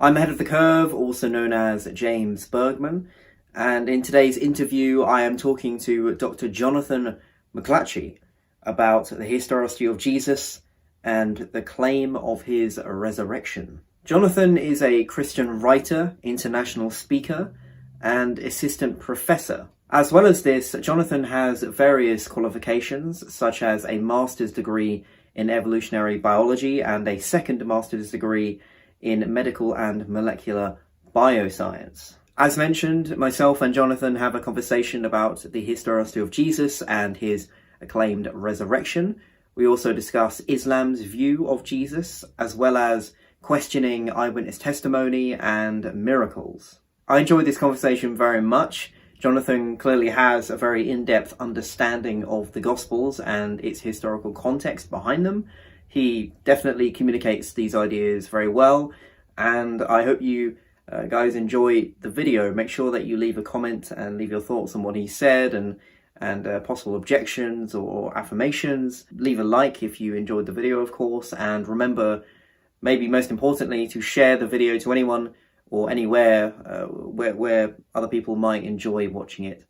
I'm ahead of the curve, also known as James Bergman, and in today's interview, I am talking to Dr. Jonathan McClatchy about the historicity of Jesus and the claim of his resurrection. Jonathan is a Christian writer, international speaker, and assistant professor. As well as this, Jonathan has various qualifications, such as a master's degree in evolutionary biology and a second master's degree in medical and molecular bioscience. As mentioned, myself and Jonathan have a conversation about the historicity of Jesus and his acclaimed resurrection. We also discuss Islam's view of Jesus, as well as questioning eyewitness testimony and miracles. I enjoyed this conversation very much. Jonathan clearly has a very in-depth understanding of the Gospels and its historical context behind them. He definitely communicates these ideas very well, and I hope you guys enjoy the video. Make sure that you leave a comment and leave your thoughts on what he said and possible objections or affirmations. Leave a like if you enjoyed the video, of course, and remember, maybe most importantly, to share the video to anyone or anywhere where other people might enjoy watching it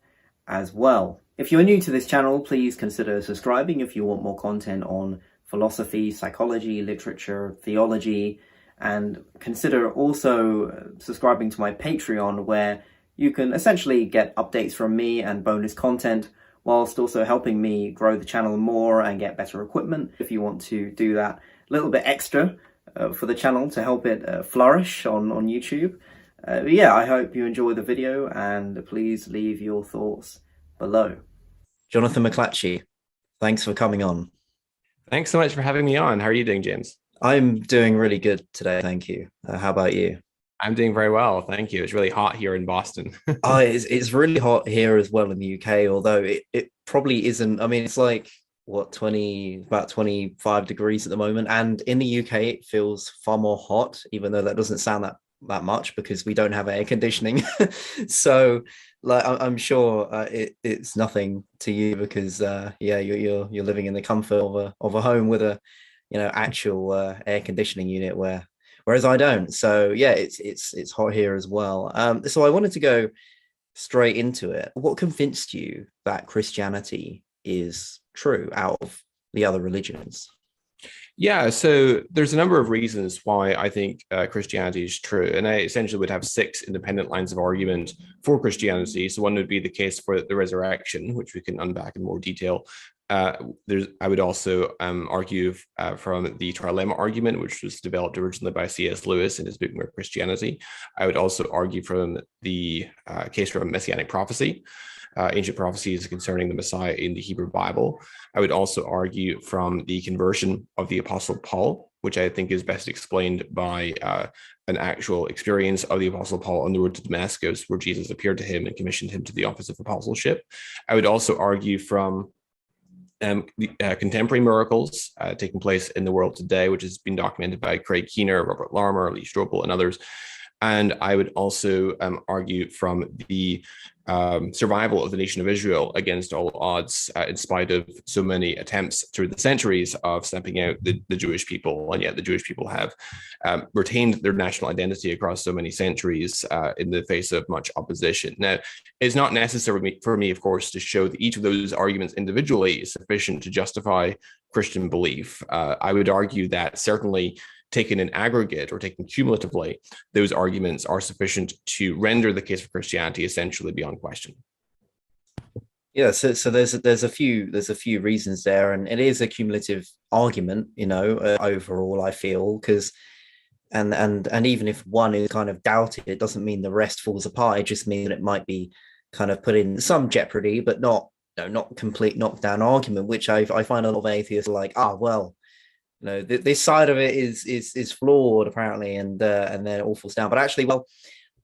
as well. If you're new to this channel, please consider subscribing if you want more content on philosophy, psychology, literature, theology, and consider also subscribing to my Patreon, where you can essentially get updates from me and bonus content, whilst also helping me grow the channel more and get better equipment if you want to do that a little bit extra for the channel to help it flourish on YouTube. Yeah, I hope you enjoy the video, and please leave your thoughts below. Jonathan McClatchy, thanks for coming on. Thanks so much for having me on. How are you doing, James? I'm doing really good today, thank you. How about you? I'm doing very well, thank you. It's really hot here in Boston. It's really hot here as well in the UK, although it probably isn't. I mean, it's like, what, about 25 degrees at the moment, and in the UK it feels far more hot, even though that doesn't sound that much because we don't have air conditioning. So like I'm sure it's nothing to you because yeah, you're living in the comfort of a home with a actual air conditioning unit, whereas I don't. So yeah, it's hot here as well. So I wanted to go straight into it. What convinced you that Christianity is true out of the other religions? Yeah, so there's a number of reasons why I think Christianity is true. And I essentially would have 6 independent lines of argument for Christianity. So one would be the case for the resurrection, which we can unpack in more detail. I would also argue from the trilemma argument, which was developed originally by C.S. Lewis in his book Mere Christianity. I would also argue from the case for messianic prophecy, ancient prophecies concerning the Messiah in the Hebrew Bible. I would also argue from the conversion of the Apostle Paul, which I think is best explained by an actual experience of the Apostle Paul on the road to Damascus, where Jesus appeared to him and commissioned him to the office of apostleship. I would also argue from contemporary miracles taking place in the world today, which has been documented by Craig Keener, Robert Larmer, Lee Strobel, and others. And I would also argue from the survival of the nation of Israel against all odds, in spite of so many attempts through the centuries of stamping out the Jewish people. And yet the Jewish people have retained their national identity across so many centuries in the face of much opposition. Now, it's not necessary for me, of course, to show that each of those arguments individually is sufficient to justify Christian belief. I would argue that certainly taken in aggregate or taken cumulatively, those arguments are sufficient to render the case for Christianity essentially beyond question. Yeah, so there's a few reasons there, and it is a cumulative argument, overall, I feel, because and even if one is kind of doubted, it doesn't mean the rest falls apart. It just means that it might be kind of put in some jeopardy, but not complete knockdown argument, which I find a lot of atheists are like, well, this side of it is flawed apparently, and then it all falls down. But actually, well,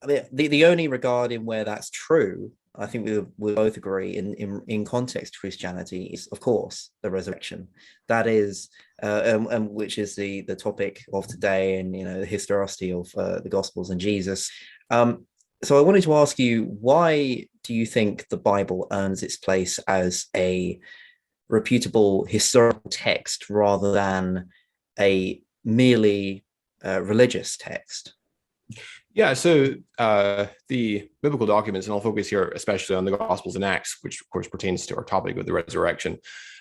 I mean, the only regard in where that's true, I think we both agree in context to Christianity, is of course the resurrection. That is, and which is the topic of today, and the historicity of the Gospels and Jesus. So I wanted to ask you, why do you think the Bible earns its place as a reputable historical text rather than a merely religious text? Yeah, so the biblical documents, and I'll focus here especially on the Gospels and Acts, which of course pertains to our topic of the resurrection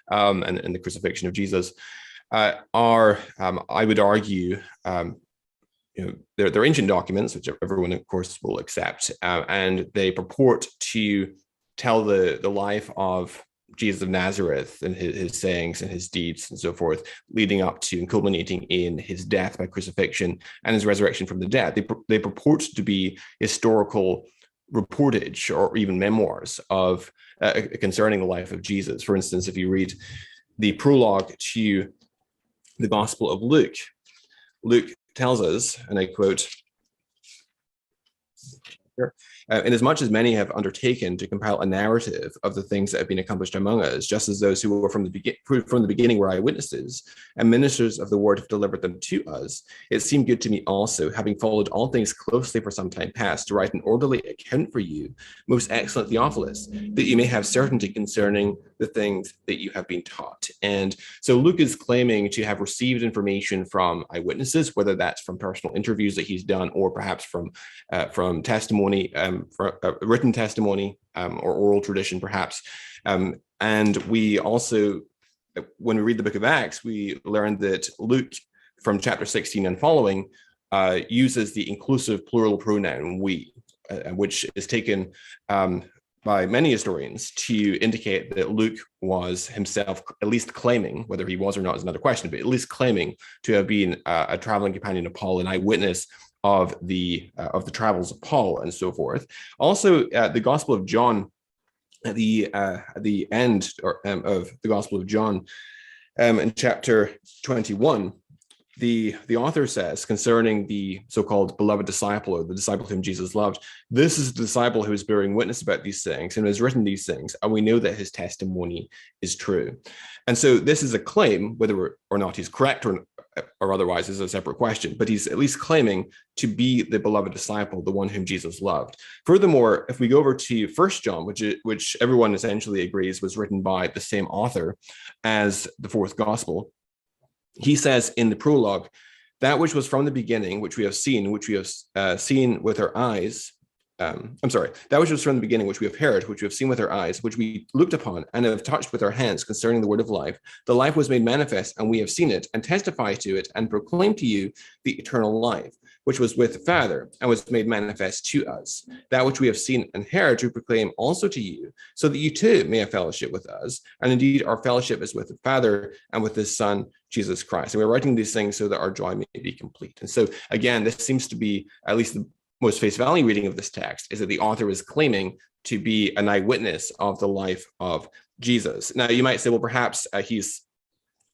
and the crucifixion of Jesus, are, I would argue, they're ancient documents, which everyone, of course, will accept, and they purport to tell the life of Jesus of Nazareth and his sayings and his deeds and so forth, leading up to and culminating in his death by crucifixion and his resurrection from the dead. They purport to be historical reportage or even memoirs of concerning the life of Jesus. For instance, if you read the prologue to the Gospel of Luke, Luke tells us, and I quote, inasmuch as many have undertaken to compile a narrative of the things that have been accomplished among us, just as those who were from the beginning were eyewitnesses, and ministers of the word have delivered them to us, it seemed good to me also, having followed all things closely for some time past, to write an orderly account for you, most excellent Theophilus, that you may have certainty concerning the things that you have been taught. And so Luke is claiming to have received information from eyewitnesses, whether that's from personal interviews that he's done, or perhaps from testimony, written testimony, or oral tradition, perhaps. And we also, when we read the book of Acts, we learn that Luke, from chapter 16 and following, uses the inclusive plural pronoun we, which is taken by many historians to indicate that Luke was himself at least claiming, whether he was or not is another question, but at least claiming to have been a traveling companion of Paul, an eyewitness of the travels of Paul and so forth. Also, the Gospel of John, at the end of the Gospel of John, in chapter 21, the author says concerning the so-called beloved disciple, or the disciple whom Jesus loved, this is the disciple who is bearing witness about these things and has written these things, and we know that his testimony is true. And so this is a claim, whether or not he's correct or otherwise is a separate question, but he's at least claiming to be the beloved disciple, the one whom Jesus loved. Furthermore, if we go over to 1 John, which everyone essentially agrees was written by the same author as the fourth gospel, he says in the prologue, that which was from the beginning, which we have seen, seen with our eyes, that which was from the beginning, which we have heard, which we have seen with our eyes, which we looked upon and have touched with our hands concerning the word of life. The life was made manifest, and we have seen it, and testify to it, and proclaim to you the eternal life, which was with the Father, and was made manifest to us. That which we have seen and heard, we proclaim also to you, so that you too may have fellowship with us. And indeed, our fellowship is with the Father and with his Son, Jesus Christ. And we're writing these things so that our joy may be complete. And so, again, this seems to be at least the most face value reading of this text, is that the author is claiming to be an eyewitness of the life of Jesus. Now, you might say, well, perhaps he's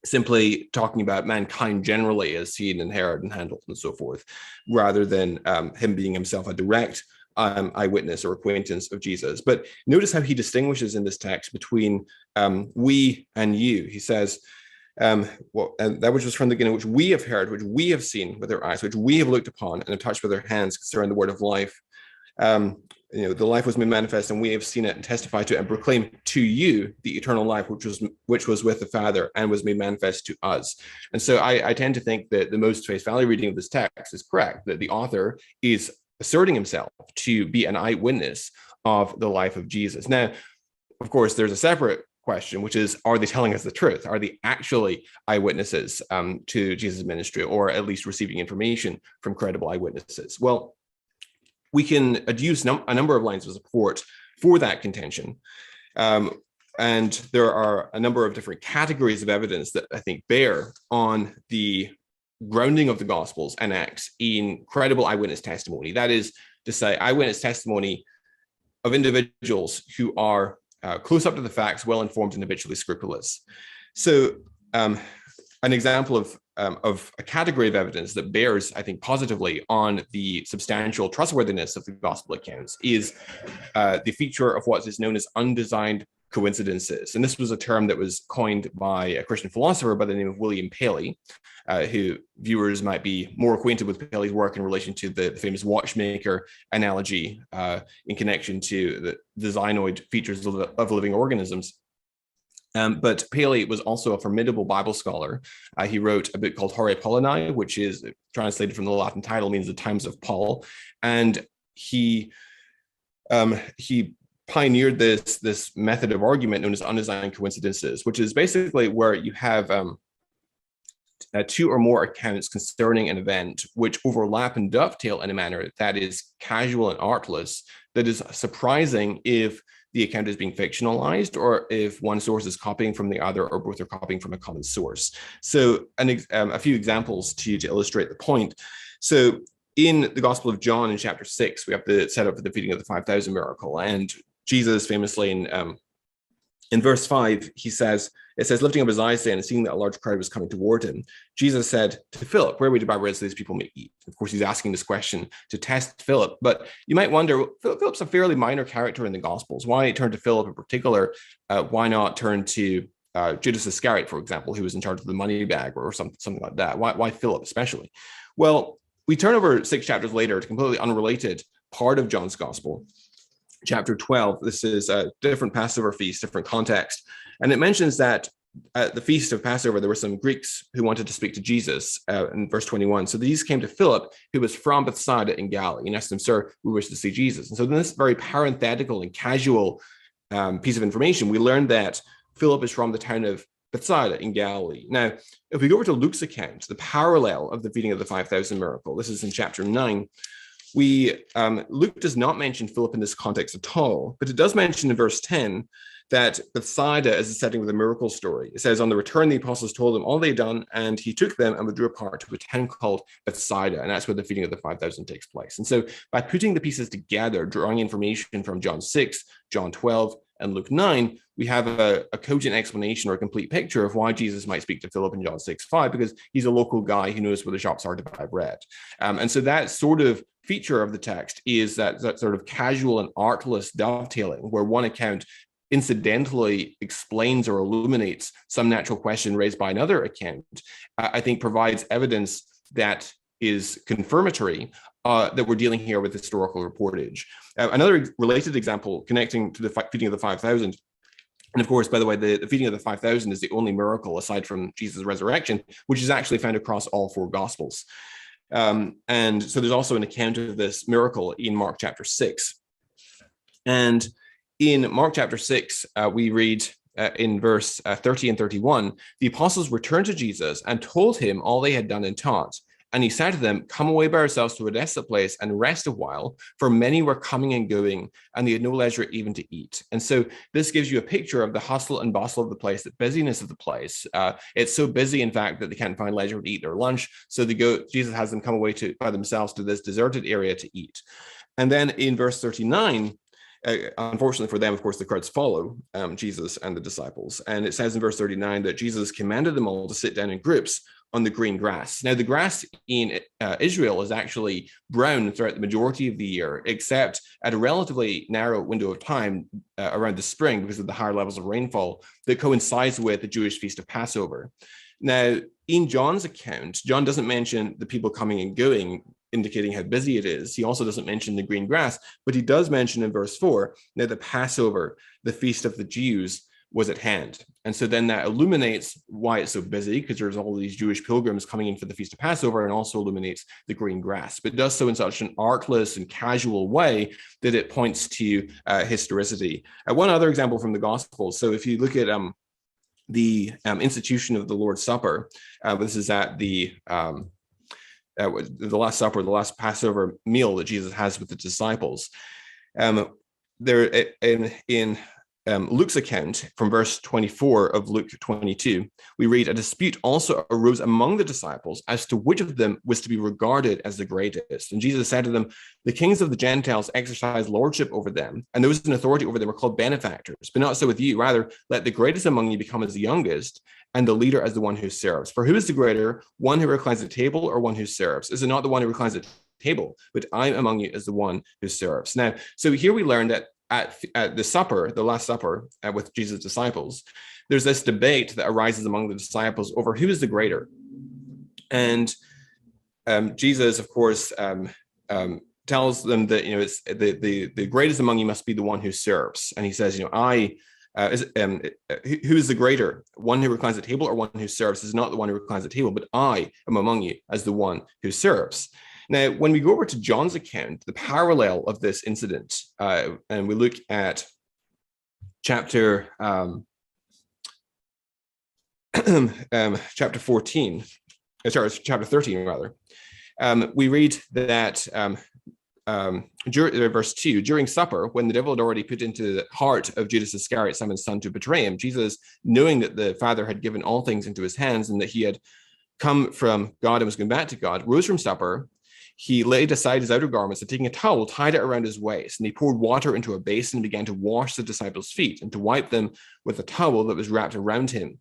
simply talking about mankind generally as seen and heard and handled and so forth, rather than him being himself a direct eyewitness or acquaintance of Jesus. But notice how he distinguishes in this text between we and you. He says, that which was from the beginning, which we have heard, which we have seen with our eyes, which we have looked upon and have touched with our hands concerning the word of life. The life was made manifest, and we have seen it and testify to it and proclaim to you the eternal life, which was with the Father and was made manifest to us. And so I tend to think that the most face value reading of this text is correct, that the author is asserting himself to be an eyewitness of the life of Jesus. Now, of course, there's a separate question, which is, are they telling us the truth? Are they actually eyewitnesses to Jesus' ministry, or at least receiving information from credible eyewitnesses? Well, we can adduce a number of lines of support for that contention. And there are a number of different categories of evidence that I think bear on the grounding of the Gospels and Acts in credible eyewitness testimony. That is to say, eyewitness testimony of individuals who are close up to the facts, well-informed and habitually scrupulous. So an example of a category of evidence that bears, I think, positively on the substantial trustworthiness of the gospel accounts is the feature of what is known as undesigned coincidences. And this was a term that was coined by a Christian philosopher by the name of William Paley, who viewers might be more acquainted with Paley's work in relation to the famous watchmaker analogy in connection to the designoid features of living organisms. But Paley was also a formidable Bible scholar. He wrote a book called Hora Paulinae, which is translated from the Latin title, means the times of Paul. And he pioneered this method of argument known as undesigned coincidences, which is basically where you have two or more accounts concerning an event which overlap and dovetail in a manner that is casual and artless, that is surprising if the account is being fictionalized or if one source is copying from the other or both are copying from a common source. So a few examples to illustrate the point. So in the Gospel of John in chapter 6, we have the setup for the feeding of the 5,000 miracle. And Jesus famously in verse 5, it says, lifting up his eyes and seeing that a large crowd was coming toward him, Jesus said to Philip, where would you buy bread so these people may eat? Of course, he's asking this question to test Philip. But you might wonder, Philip's a fairly minor character in the Gospels. Why turn to Philip in particular? Why not turn to Judas Iscariot, for example, who was in charge of the money bag or something like that? Why Philip especially? Well, we turn over 6 chapters later to a completely unrelated part of John's Gospel. Chapter 12, this is a different Passover feast, different context. And it mentions that at the feast of Passover, there were some Greeks who wanted to speak to Jesus in verse 21. So these came to Philip, who was from Bethsaida in Galilee, and asked him, sir, we wish to see Jesus. And so in this very parenthetical and casual piece of information, we learned that Philip is from the town of Bethsaida in Galilee. Now, if we go over to Luke's account, the parallel of the feeding of the 5,000 miracle, this is in chapter 9, Luke does not mention Philip in this context at all, but it does mention in verse 10 that Bethsaida is the setting of the miracle story. It says, on the return, the apostles told him all they had done, and he took them and withdrew apart to a town called Bethsaida, and that's where the feeding of the 5,000 takes place. And so by putting the pieces together, drawing information from John 6, John 12, and Luke 9, we have a cogent explanation or a complete picture of why Jesus might speak to Philip in John 6:5, because he's a local guy who knows where the shops are to buy bread. And so that sort of feature of the text is that sort of casual and artless dovetailing, where one account incidentally explains or illuminates some natural question raised by another account, I think provides evidence that is confirmatory that we're dealing here with historical reportage. Another related example connecting to the feeding of the 5,000, and of course, by the way, the feeding of the 5,000 is the only miracle aside from Jesus' resurrection, which is actually found across all 4 Gospels. And so there's also an account of this miracle in Mark chapter 6. And in Mark chapter 6, we read in verse 30 and 31, the apostles returned to Jesus and told him all they had done and taught. And he said to them, come away by yourselves to a desolate place and rest a while, for many were coming and going, and they had no leisure even to eat. And so this gives you a picture of the hustle and bustle of the place, the busyness of the place. It's so busy, in fact, that they can't find leisure to eat their lunch. So Jesus has them come away by themselves to this deserted area to eat. And then in verse 39, unfortunately for them, of course, the crowds follow Jesus and the disciples. And it says in verse 39 that Jesus commanded them all to sit down in groups on the green grass. Now, the grass in Israel is actually brown throughout the majority of the year, except at a relatively narrow window of time around the spring because of the higher levels of rainfall that coincides with the Jewish feast of Passover. Now, in John's account, John doesn't mention the people coming and going, indicating how busy it is. He also doesn't mention the green grass, but he does mention in verse 4 that the Passover, the feast of the Jews, was at hand. And so then that illuminates why it's so busy, because there's all these Jewish pilgrims coming in for the Feast of Passover, and also illuminates the green grass, but does so in such an artless and casual way that it points to historicity. One other example from the Gospels. So if you look at the institution of the Lord's Supper, this is at the Last Supper, the last Passover meal that Jesus has with the disciples. There in Luke's account from verse 24 of Luke 22, we read, a dispute also arose among the disciples as to which of them was to be regarded as the greatest. And Jesus said to them, the kings of the Gentiles exercise lordship over them, and those in authority over them are called benefactors. But not so with you. Rather, let the greatest among you become as the youngest, and the leader as the one who serves. For who is the greater, one who reclines at table or one who serves? Is it not the one who reclines at table? But I among you as the one who serves. Now, so here we learn that at the supper, the Last Supper with Jesus' disciples, there's this debate that arises among the disciples over who is the greater. And Jesus, of course, tells them that, it's the greatest among you must be the one who serves. And he says, I who is the greater, one who reclines at table or one who serves? Is not the one who reclines at table, but I am among you as the one who serves. Now, when we go over to John's account, the parallel of this incident, and we look at chapter 14, chapter 13 rather, we read that verse 2, during supper, when the devil had already put into the heart of Judas Iscariot, Simon's son, to betray him, Jesus, knowing that the Father had given all things into his hands and that he had come from God and was going back to God, rose from supper. He laid aside his outer garments and, taking a towel, tied it around his waist, and he poured water into a basin and began to wash the disciples' feet and to wipe them with a towel that was wrapped around him.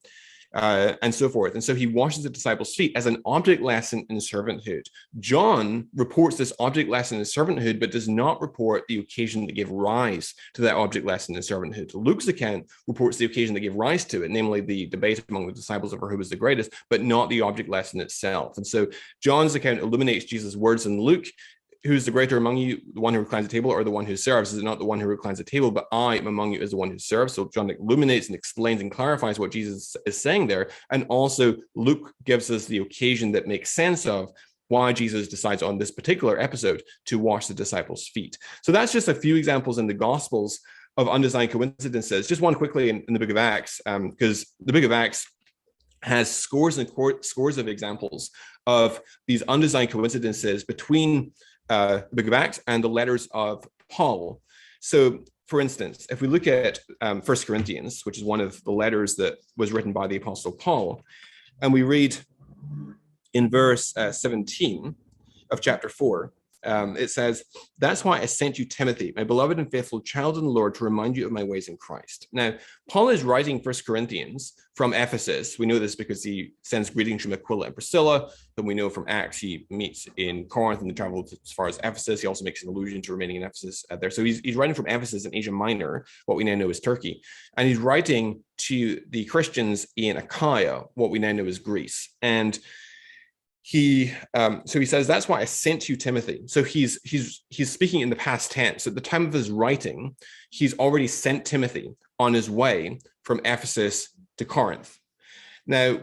And so forth. And so he washes the disciples' feet as an object lesson in servanthood. John reports this object lesson in servanthood, but does not report the occasion that gave rise to that object lesson in servanthood. Luke's account reports the occasion that gave rise to it, namely the debate among the disciples over who was the greatest, but not the object lesson itself. And so John's account illuminates Jesus' words in Luke. Who's the greater among you, the one who reclines at table or the one who serves? Is it not the one who reclines at table, but I am among you as the one who serves? So John illuminates and explains and clarifies what Jesus is saying there. And also Luke gives us the occasion that makes sense of why Jesus decides on this particular episode to wash the disciples' feet. So that's just a few examples in the Gospels of undesigned coincidences. Just one quickly in the book of Acts, because the book of Acts has scores and scores of examples of these undesigned coincidences between the book of Acts and the letters of Paul. So, for instance, if we look at 1 Corinthians, which is one of the letters that was written by the Apostle Paul, and we read in verse 17 of chapter 4, it says, "That's why I sent you Timothy, my beloved and faithful child in the Lord, to remind you of my ways in Christ." Now, Paul is writing 1 Corinthians from Ephesus. We know this because he sends greetings from Aquila and Priscilla. Then we know from Acts he meets in Corinth and they travel as far as Ephesus. He also makes an allusion to remaining in Ephesus there. So he's writing from Ephesus in Asia Minor, what we now know as Turkey. And he's writing to the Christians in Achaia, what we now know as Greece. And he says, "That's why I sent you Timothy." So he's speaking in the past tense. At the time of his writing, he's already sent Timothy on his way from Ephesus to Corinth. Now,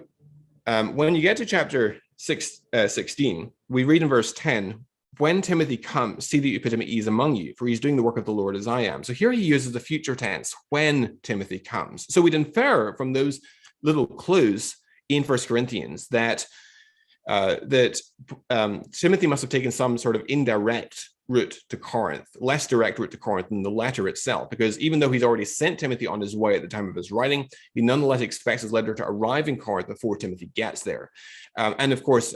when you get to chapter 16, we read in verse 10, "When Timothy comes, see that you put him at ease among you, for he's doing the work of the Lord as I am." So here he uses the future tense, when Timothy comes. So we'd infer from those little clues in 1 Corinthians that Timothy must have taken some sort of indirect route to Corinth, less direct route to Corinth than the letter itself, because even though he's already sent Timothy on his way at the time of his writing, he nonetheless expects his letter to arrive in Corinth before Timothy gets there. And of course,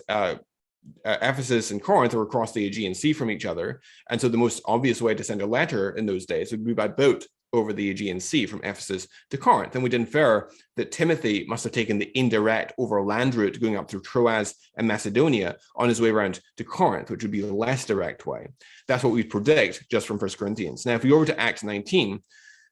Ephesus and Corinth are across the Aegean Sea from each other. And so the most obvious way to send a letter in those days would be by boat over the Aegean Sea from Ephesus to Corinth. And we'd infer that Timothy must have taken the indirect overland route going up through Troas and Macedonia on his way around to Corinth, which would be the less direct way. That's what we predict just from 1 Corinthians. Now, if we go over to Acts 19,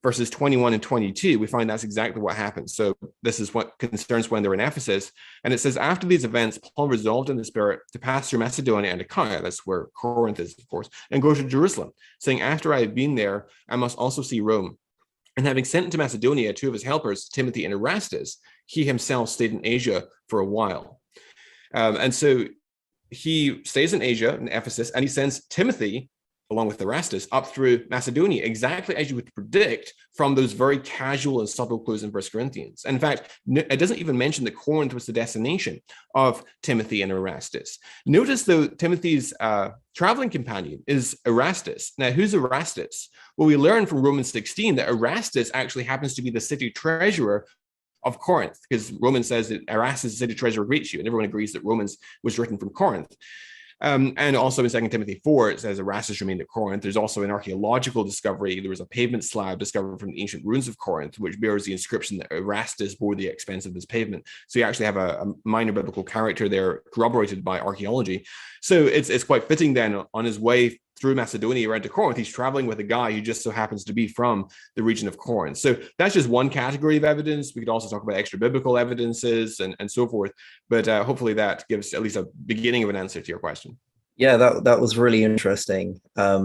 verses 21 and 22, we find that's exactly what happens. So this is what concerns when they're in Ephesus. And it says, "After these events, Paul resolved in the Spirit to pass through Macedonia and Achaia," that's where Corinth is, of course, "and go to Jerusalem, saying, after I have been there, I must also see Rome. And having sent into Macedonia 2 of his helpers, Timothy and Erastus, he himself stayed in Asia for a while." And so he stays in Asia, in Ephesus, and he sends Timothy along with Erastus, up through Macedonia, exactly as you would predict from those very casual and subtle clues in 1 Corinthians. And in fact, it doesn't even mention that Corinth was the destination of Timothy and Erastus. Notice, though, Timothy's traveling companion is Erastus. Now, who's Erastus? Well, we learn from Romans 16 that Erastus actually happens to be the city treasurer of Corinth, because Romans says that Erastus, the city treasurer, greets you, and everyone agrees that Romans was written from Corinth. And also in 2 Timothy 4, it says Erastus remained at Corinth. There's also an archaeological discovery. There was a pavement slab discovered from the ancient ruins of Corinth, which bears the inscription that Erastus bore the expense of this pavement. So you actually have a minor biblical character there corroborated by archaeology. So it's quite fitting then on his way through Macedonia around to Corinth, he's traveling with a guy who just so happens to be from the region of Corinth. So that's just one category of evidence. We could also talk about extra biblical evidences and so forth. But hopefully that gives at least a beginning of an answer to your question. Yeah, that was really interesting. A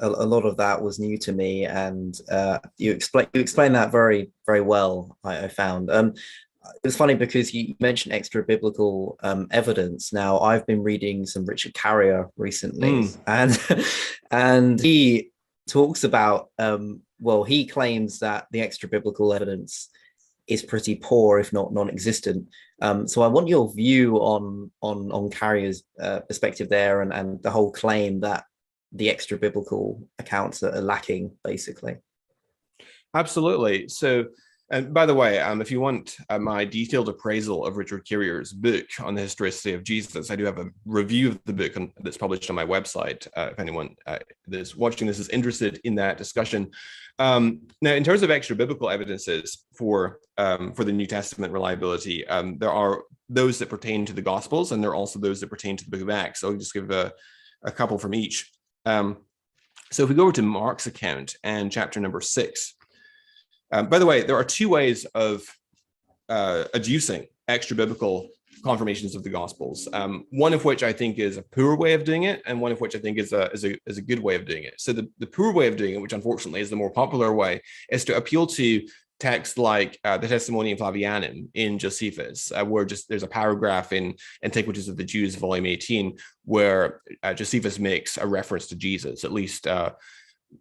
lot of that was new to me, and you explained that very well. I found it was funny because you mentioned extra biblical evidence. Now, I've been reading some Richard Carrier recently, Mm. and and he talks about well, he claims that the extra biblical evidence is pretty poor, if not non-existent. So I want your view on Carrier's perspective there, and the whole claim that the extra biblical accounts are lacking, basically. Absolutely. So, and by the way, if you want my detailed appraisal of Richard Carrier's book on the historicity of Jesus, I do have a review of the book that's published on my website. If anyone that's watching this is interested in that discussion. Now, in terms of extra biblical evidences for the New Testament reliability, there are those that pertain to the Gospels, and there are also those that pertain to the Book of Acts. So I'll just give a couple from each. So if we go over to Mark's account and chapter number 6. By the way, there are two ways of adducing extra biblical confirmations of the Gospels. One of which I think is a poor way of doing it, and one of which I think is a good way of doing it. So the poor way of doing it, which unfortunately is the more popular way, is to appeal to texts like the Testimonium Flavianum in Josephus, where there's a paragraph in Antiquities of the Jews, volume 18, where Josephus makes a reference to Jesus. At least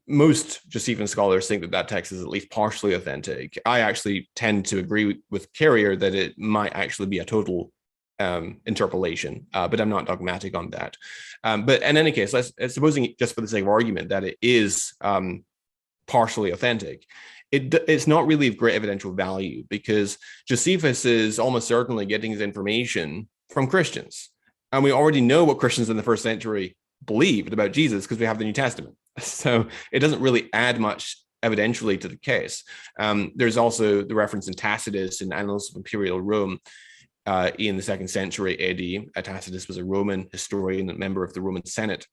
most Josephine scholars think that text is at least partially authentic. I actually tend to agree with Carrier that it might actually be a total interpolation, but I'm not dogmatic on that. But in any case, supposing just for the sake of argument that it is partially authentic, it's not really of great evidential value, because Josephus is almost certainly getting his information from Christians. And we already know what Christians in the first century believed about Jesus because we have the New Testament. So it doesn't really add much evidentially to the case. There's also the reference in Tacitus in Annals of Imperial Rome in the 2nd century AD. Tacitus was a Roman historian and member of the Roman Senate.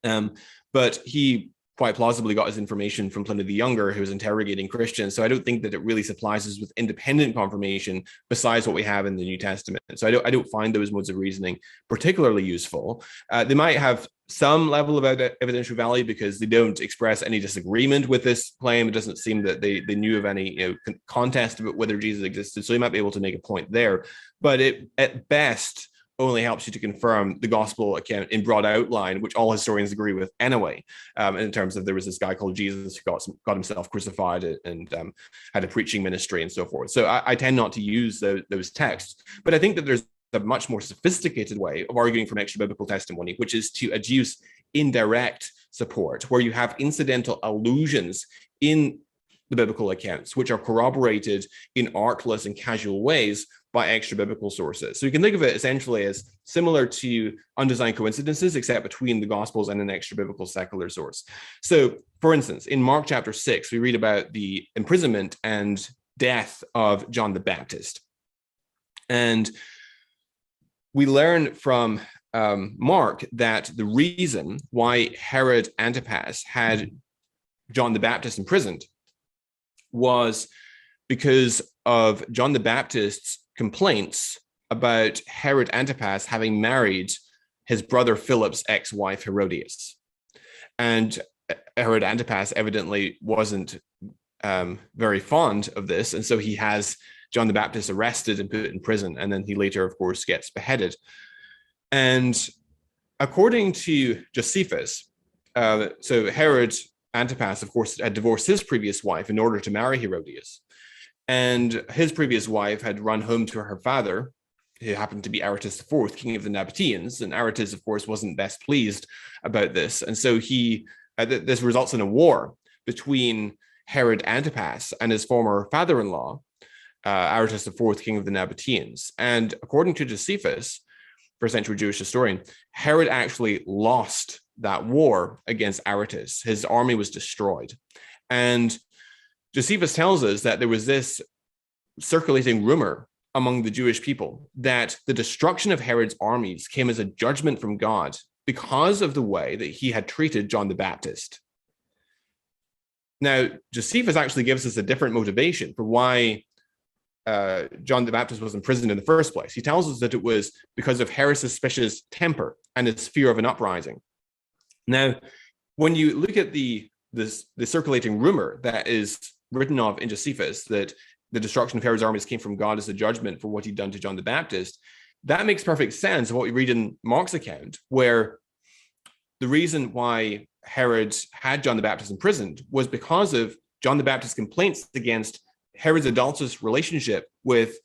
But he quite plausibly got his information from Pliny the Younger, who was interrogating Christians. So I don't think that it really supplies us with independent confirmation besides what we have in the New Testament. So I don't find those modes of reasoning particularly useful. They might have some level of evidential value because they don't express any disagreement with this claim. It doesn't seem that they knew of any contest about whether Jesus existed. So you might be able to make a point there. But it, at best, only helps you to confirm the gospel account in broad outline, which all historians agree with anyway, in terms of there was this guy called Jesus who got himself crucified and had a preaching ministry and so forth. So I tend not to use those texts, but I think that there's a much more sophisticated way of arguing from extra biblical testimony, which is to adduce indirect support, where you have incidental allusions in the biblical accounts, which are corroborated in artless and casual ways by extra biblical sources. So you can think of it essentially as similar to undesigned coincidences, except between the Gospels and an extra biblical secular source. So, for instance, in Mark chapter 6, we read about the imprisonment and death of John the Baptist. And we learn from Mark that the reason why Herod Antipas had John the Baptist imprisoned was because of John the Baptist's complaints about Herod Antipas having married his brother Philip's ex-wife Herodias. And Herod Antipas evidently wasn't very fond of this, and so he has John the Baptist arrested and put in prison, and then he later, of course, gets beheaded. And according to Josephus, so Herod Antipas, of course, had divorced his previous wife in order to marry Herodias. And his previous wife had run home to her father, who happened to be Aretas IV, king of the Nabateans. And Aretas, of course, wasn't best pleased about this. And so this results in a war between Herod Antipas and his former father-in-law, Aretas IV, king of the Nabateans. And according to Josephus, first century Jewish historian, Herod actually lost that war against Aretas. His army was destroyed. And Josephus tells us that there was this circulating rumor among the Jewish people that the destruction of Herod's armies came as a judgment from God because of the way that he had treated John the Baptist. Now, Josephus actually gives us a different motivation for why John the Baptist was imprisoned in the first place. He tells us that it was because of Herod's suspicious temper and his fear of an uprising. Now, when you look at the circulating rumor that is written of in Josephus, that the destruction of Herod's armies came from God as a judgment for what he'd done to John the Baptist, that makes perfect sense of what we read in Mark's account, where the reason why Herod had John the Baptist imprisoned was because of John the Baptist's complaints against Herod's adulterous relationship with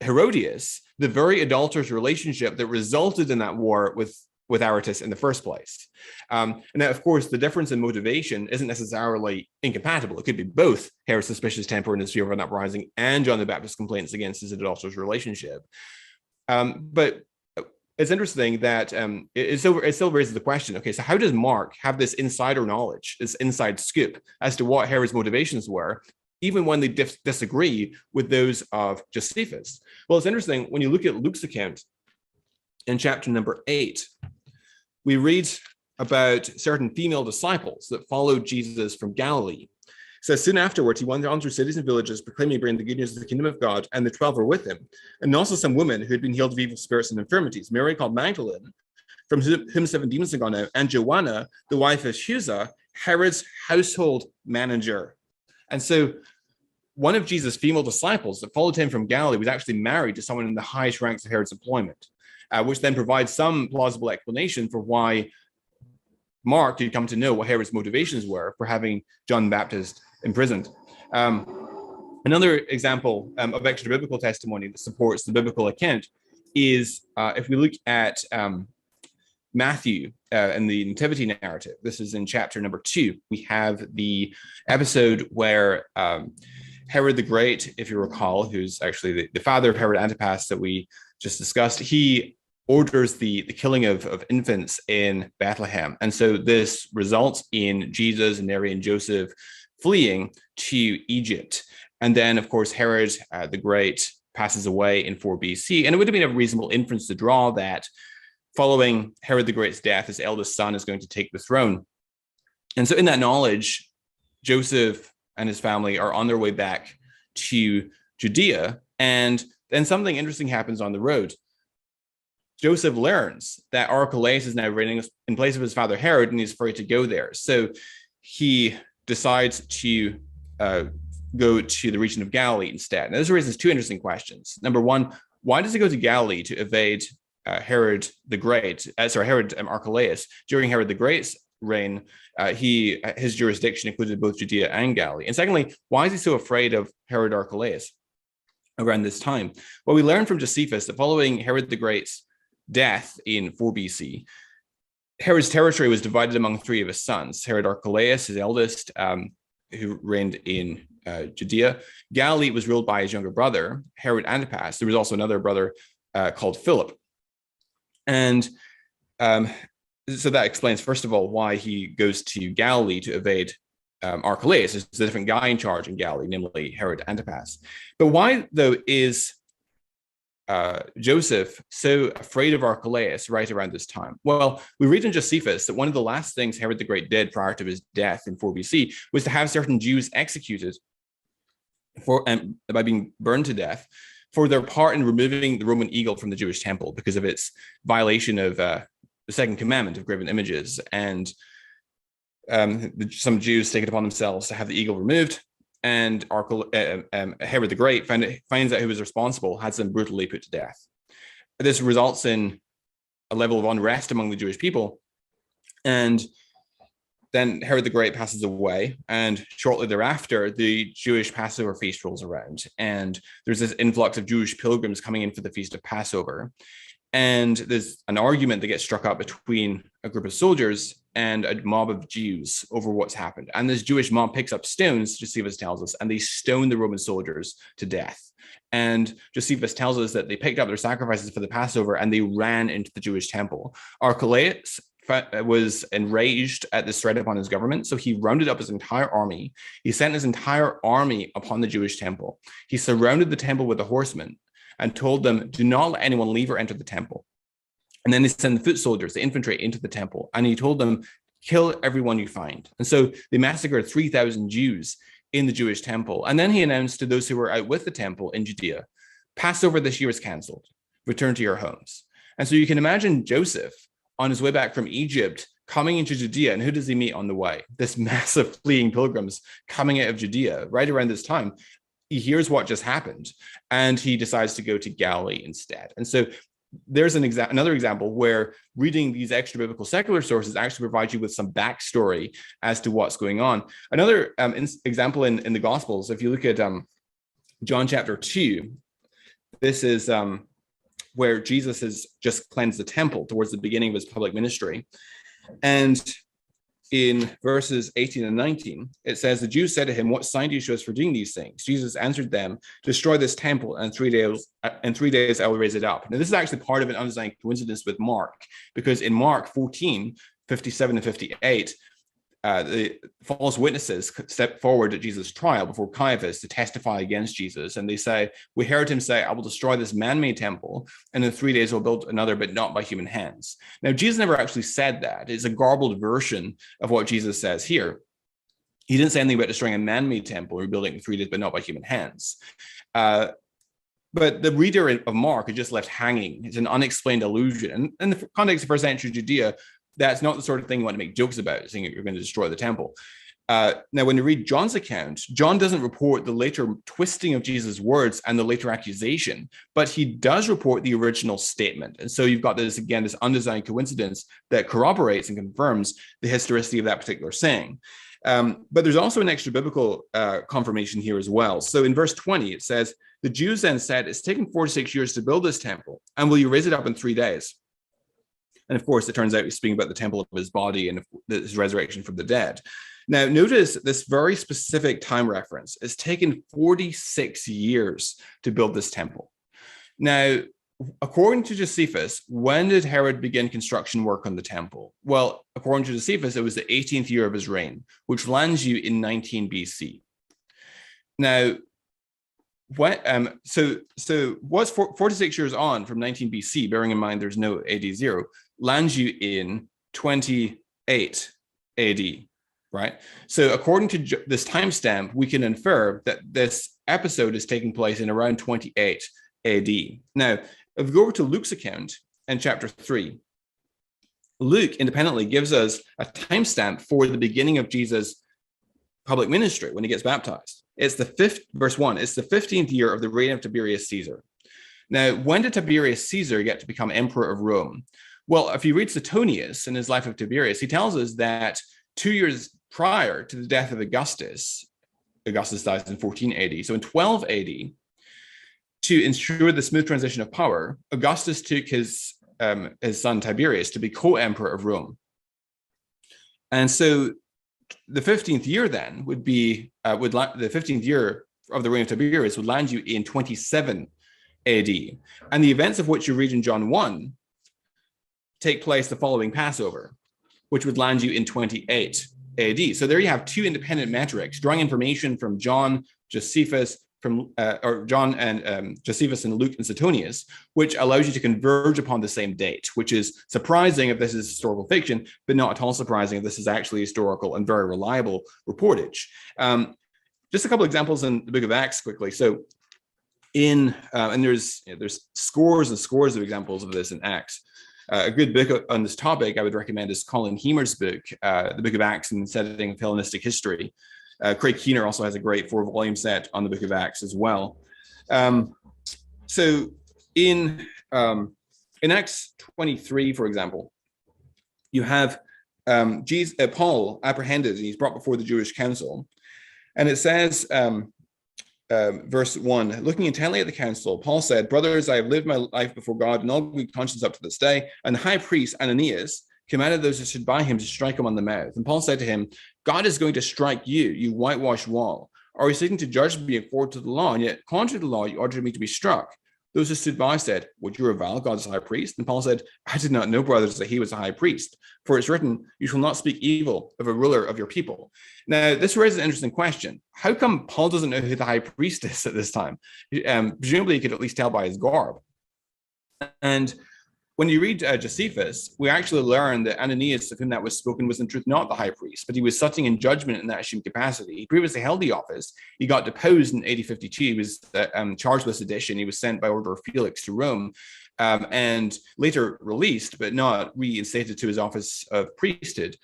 Herodias, the very adulterous relationship that resulted in that war with Aretas in the first place. And now, of course, the difference in motivation isn't necessarily incompatible. It could be both Herod's suspicious temper and his fear of an uprising and John the Baptist's complaints against his adulterous relationship. But it's interesting that it still raises the question, okay, so how does Mark have this insider knowledge, this inside scoop as to what Herod's motivations were, even when they disagree with those of Josephus? Well, it's interesting, when you look at Luke's account in chapter number 8, we read about certain female disciples that followed Jesus from Galilee. So soon afterwards, he went on through cities and villages, proclaiming and bringing the good news of the kingdom of God, and the 12 were with him. And also some women who had been healed of evil spirits and infirmities, Mary called Magdalene, from whom 7 demons had gone out, and Joanna, the wife of Chuza, Herod's household manager. And so one of Jesus' female disciples that followed him from Galilee was actually married to someone in the highest ranks of Herod's employment, which then provides some plausible explanation for why Mark could come to know what Herod's motivations were for having John the Baptist imprisoned. Another example of extra biblical testimony that supports the biblical account is if we look at Matthew and the nativity narrative. This is in chapter number 2. We have the episode where Herod the Great, if you recall, who's actually the father of Herod Antipas that we just discussed, he orders the killing of infants in Bethlehem. And so this results in Jesus and Mary and Joseph fleeing to Egypt. And then, of course, Herod the Great passes away in 4 BC. And it would have been a reasonable inference to draw that following Herod the Great's death, his eldest son is going to take the throne. And so in that knowledge, Joseph and his family are on their way back to Judea. And then something interesting happens on the road. Joseph learns that Archelaus is now reigning in place of his father Herod, and he's afraid to go there. So he decides to go to the region of Galilee instead. Now, this raises 2 interesting questions. Number one, why does he go to Galilee to evade Herod the Great? Herod Archelaus. During Herod the Great's reign, his jurisdiction included both Judea and Galilee. And secondly, why is he so afraid of Herod Archelaus around this time? Well, we learn from Josephus that following Herod the Great's death in 4 BC, Herod's territory was divided among 3 of his sons: Herod Archelaus, his eldest, who reigned in Judea. Galilee was ruled by his younger brother, Herod Antipas. There was also another brother called Philip. And so that explains, first of all, why he goes to Galilee to evade Archelaus. There's a different guy in charge in Galilee, namely Herod Antipas. But why, though, is Joseph so afraid of Archelaus right around this time? Well, we read in Josephus that one of the last things Herod the Great did prior to his death in 4 BC was to have certain Jews executed by being burned to death for their part in removing the Roman eagle from the Jewish temple because of its violation of the second commandment of graven images. And some Jews take it upon themselves to have the eagle removed. And Herod the Great finds out who was responsible, has them brutally put to death. This results in a level of unrest among the Jewish people. And then Herod the Great passes away, and shortly thereafter, the Jewish Passover feast rolls around. And there's this influx of Jewish pilgrims coming in for the feast of Passover. And there's an argument that gets struck up between a group of soldiers and a mob of Jews over what's happened. And this Jewish mob picks up stones, Josephus tells us, and they stone the Roman soldiers to death. And Josephus tells us that they picked up their sacrifices for the Passover and they ran into the Jewish temple. Archelaus was enraged at this threat upon his government, so he rounded up his entire army. He sent his entire army upon the Jewish temple. He surrounded the temple with the horsemen and told them, do not let anyone leave or enter the temple. And then they sent the foot soldiers, the infantry, into the temple. And he told them, kill everyone you find. And so they massacred 3,000 Jews in the Jewish temple. And then he announced to those who were out with the temple in Judea, Passover this year is canceled. Return to your homes. And so you can imagine Joseph on his way back from Egypt coming into Judea. And who does he meet on the way? This mass of fleeing pilgrims coming out of Judea right around this time. He hears what just happened and he decides to go to Galilee instead. And so there's another example where reading these extra biblical secular sources actually provides you with some backstory as to what's going on. Another example in the Gospels, if you look at John chapter 2, this is where Jesus has just cleansed the temple towards the beginning of his public ministry. And in verses 18 and 19, it says, the Jews said to him, what sign do you show us for doing these things? Jesus answered them, destroy this temple, and in 3 days I will raise it up. Now, this is actually part of an undesigned coincidence with Mark, because in Mark 14, 57 and 58, the false witnesses step forward at Jesus' trial before Caiaphas to testify against Jesus. And they say, we heard him say, I will destroy this man-made temple, and in 3 days we'll build another, but not by human hands. Now, Jesus never actually said that. It's a garbled version of what Jesus says here. He didn't say anything about destroying a man-made temple, rebuilding it in 3 days, but not by human hands. But the reader of Mark is just left hanging. It's an unexplained allusion. And in the context of first century Judea, that's not the sort of thing you want to make jokes about, saying you're going to destroy the temple. Now, when you read John's account, John doesn't report the later twisting of Jesus' words and the later accusation, but he does report the original statement. And so you've got this, again, this undesigned coincidence that corroborates and confirms the historicity of that particular saying. But there's also an extra biblical confirmation here as well. So in verse 20, it says, the Jews then said, it's taken 46 years to build this temple, and will you raise it up in 3 days? And of course, it turns out he's speaking about the temple of his body and his resurrection from the dead. Now, notice this very specific time reference. It's taken 46 years to build this temple. Now, according to Josephus, when did Herod begin construction work on the temple? Well, according to Josephus, it was the 18th year of his reign, which lands you in 19 BC. Now, so what's 46 years on from 19 BC, bearing in mind there's no AD 0, lands you in 28 AD, right? So according to this timestamp, we can infer that this episode is taking place in around 28 AD. Now, if we go over to Luke's account in chapter 3, Luke independently gives us a timestamp for the beginning of Jesus' public ministry when he gets baptized. It's verse 1, it's the 15th year of the reign of Tiberius Caesar. Now, when did Tiberius Caesar get to become emperor of Rome? Well, if you read Suetonius in his life of Tiberius, he tells us that 2 years prior to the death of Augustus dies in 14 AD. So in 12 AD, to ensure the smooth transition of power, Augustus took his son Tiberius to be co-emperor of Rome. And so the 15th year then would be, the 15th year of the reign of Tiberius would land you in 27 AD. And the events of which you read in John 1 take place the following Passover, which would land you in 28 AD. So there you have two independent metrics, drawing information from John, Josephus, John and Josephus and Luke and Suetonius, which allows you to converge upon the same date, which is surprising if this is historical fiction, but not at all surprising if this is actually historical and very reliable reportage. Just a couple examples in the book of Acts quickly. So and there's scores and scores of examples of this in Acts. A good book on this topic I would recommend is Colin Heemer's book, The Book of Acts in the Setting of Hellenistic History. Craig Keener also has a great 4-volume set on the Book of Acts as well. So in Acts 23, for example, you have Paul apprehended and he's brought before the Jewish council. And it says, verse 1, looking intently at the council, Paul said, brothers, I have lived my life before God in all good conscience up to this day. And the high priest, Ananias, commanded those who stood by him to strike him on the mouth. And Paul said to him, God is going to strike you, you whitewashed wall. Are you seeking to judge me according to the law? And yet, contrary to the law, you ordered me to be struck. Those who stood by said, would you revile God's high priest? And Paul said, I did not know, brothers, that he was a high priest. For it's written, you shall not speak evil of a ruler of your people. Now, this raises an interesting question. How come Paul doesn't know who the high priest is at this time? Presumably, he could at least tell by his garb. And when you read Josephus, we actually learn that Ananias, of whom that was spoken, was in truth not the high priest, but he was sitting in judgment in that assumed capacity. He previously held the office. He got deposed in AD 52. He was charged with sedition. He was sent by order of Felix to Rome, and later released, but not reinstated to his office of priesthood.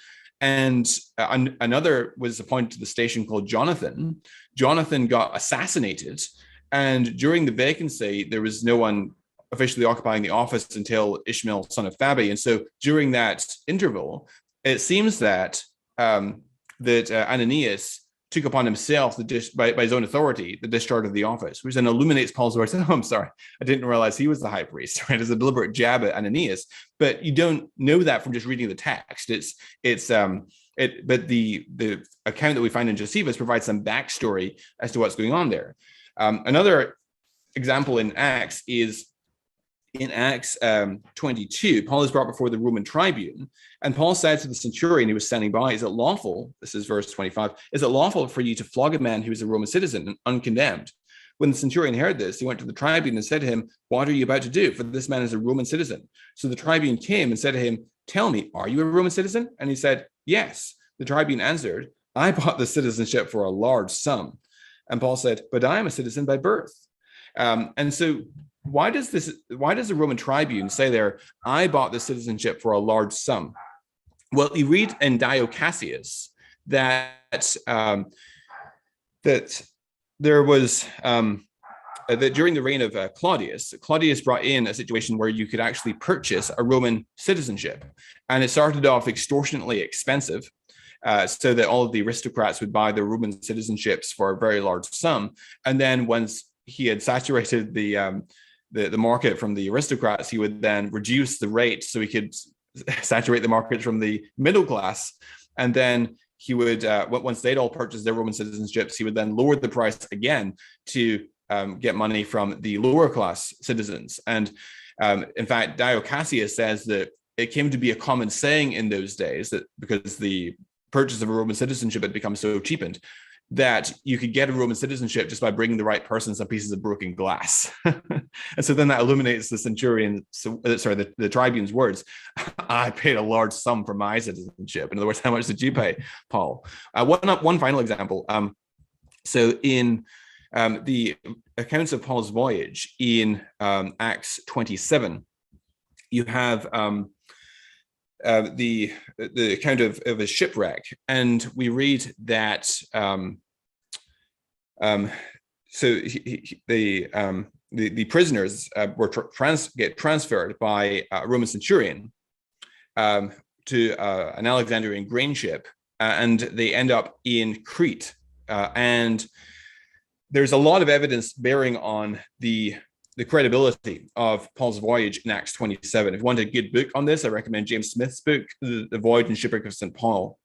And another was appointed to the station called Jonathan. Jonathan got assassinated, and during the vacancy, there was no one officially occupying the office until Ishmael, son of Fabi. And so during that interval, it seems that Ananias took upon himself by his own authority the discharge of the office, which then illuminates Paul's words. Oh, I'm sorry, I didn't realize he was the high priest. Right, it's a deliberate jab at Ananias, but you don't know that from just reading the text. But the account that we find in Josephus provides some backstory as to what's going on there. Another example in Acts is in Acts 22. Paul is brought before the Roman tribune, and Paul said to the centurion who was standing by, is it lawful, this is verse 25, is it lawful for you to flog a man who is a Roman citizen and uncondemned? When the centurion heard this, he went to the tribune and said to him, what are you about to do? For this man is a Roman citizen. So the tribune came and said to him, tell me, are you a Roman citizen? And he said, yes. The tribune answered, I bought the citizenship for a large sum. And Paul said, but I am a citizen by birth. And so why does the Roman tribune say there, I bought the citizenship for a large sum? Well, you read in Dio Cassius that there was that during the reign of Claudius brought in a situation where you could actually purchase a Roman citizenship, and it started off extortionately expensive, so that all of the aristocrats would buy their Roman citizenships for a very large sum, and then once he had saturated the market from the aristocrats, he would then reduce the rate so he could saturate the market from the middle class, and then he would once they'd all purchased their Roman citizenships, he would then lower the price again to get money from the lower class citizens. And in fact, Dio Cassius says that it came to be a common saying in those days that because the purchase of a Roman citizenship had become so cheapened, that you could get a Roman citizenship just by bringing the right person some pieces of broken glass. And so then that illuminates the the tribune's words. I paid a large sum for my citizenship. In other words, how much did you pay, Paul? One final example. So in the accounts of Paul's voyage in Acts 27, you have the account of his shipwreck, and we read that the prisoners get transferred by a Roman centurion to an Alexandrian grain ship, and they end up in Crete, and there's a lot of evidence bearing on the credibility of Paul's voyage in Acts 27. If you want a good book on this, I recommend James Smith's book, The Voyage and Shipwreck of St. Paul.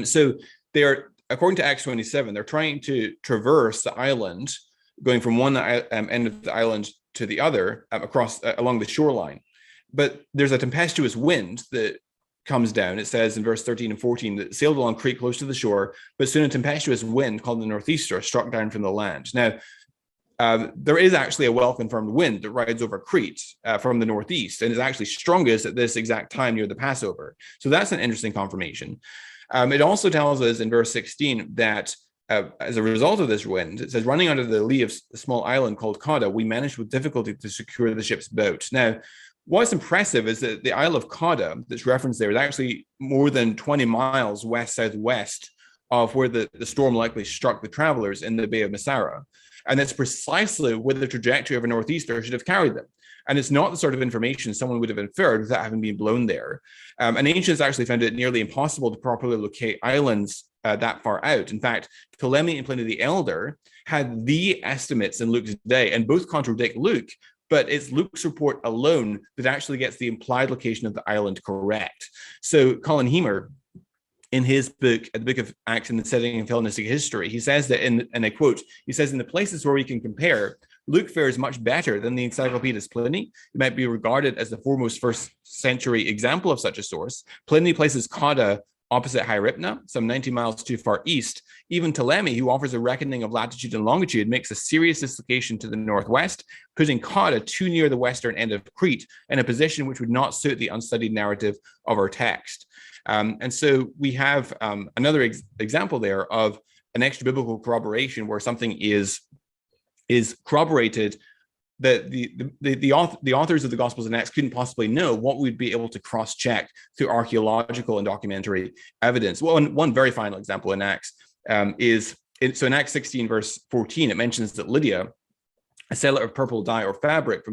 So they are, according to Acts 27, they're trying to traverse the island, going from one end of the island to the other along the shoreline. But there's a tempestuous wind that comes down. It says in verse 13 and 14 that it sailed along Crete close to the shore, but soon a tempestuous wind called the northeaster struck down from the land. Now, there is actually a well-confirmed wind that rides over Crete from the northeast and is actually strongest at this exact time near the Passover. So that's an interesting confirmation. It also tells us in verse 16 that as a result of this wind, it says, running under the lee of a small island called Cauda, we managed with difficulty to secure the ship's boat. Now, what's impressive is that the Isle of Cauda that's referenced there is actually more than 20 miles west-southwest of where the storm likely struck the travelers in the Bay of Massara. And that's precisely where the trajectory of a northeaster should have carried them. And it's not the sort of information someone would have inferred without having been blown there. And ancients actually found it nearly impossible to properly locate islands that far out. In fact, Ptolemy and Pliny the Elder had the estimates in Luke's day, and both contradict Luke, but it's Luke's report alone that actually gets the implied location of the island correct. So Colin Hemer, in his book, the Book of Acts in the Setting of Hellenistic History, he says that, and I quote, he says, in the places where we can compare, Luke fares much better than the encyclopedist Pliny. He might be regarded as the foremost first century example of such a source. Pliny places Cauda opposite Hieripna, some 90 miles too far east. Even Ptolemy, who offers a reckoning of latitude and longitude, makes a serious dislocation to the northwest, putting Cauda too near the western end of Crete in a position which would not suit the unstudied narrative of our text. And so we have another example there of an extra biblical corroboration where something is corroborated that the authors of the Gospels and Acts couldn't possibly know what we'd be able to cross-check through archaeological and documentary evidence. Well, one very final example in Acts so in Acts 16, verse 14, it mentions that Lydia, a seller of purple dye or fabric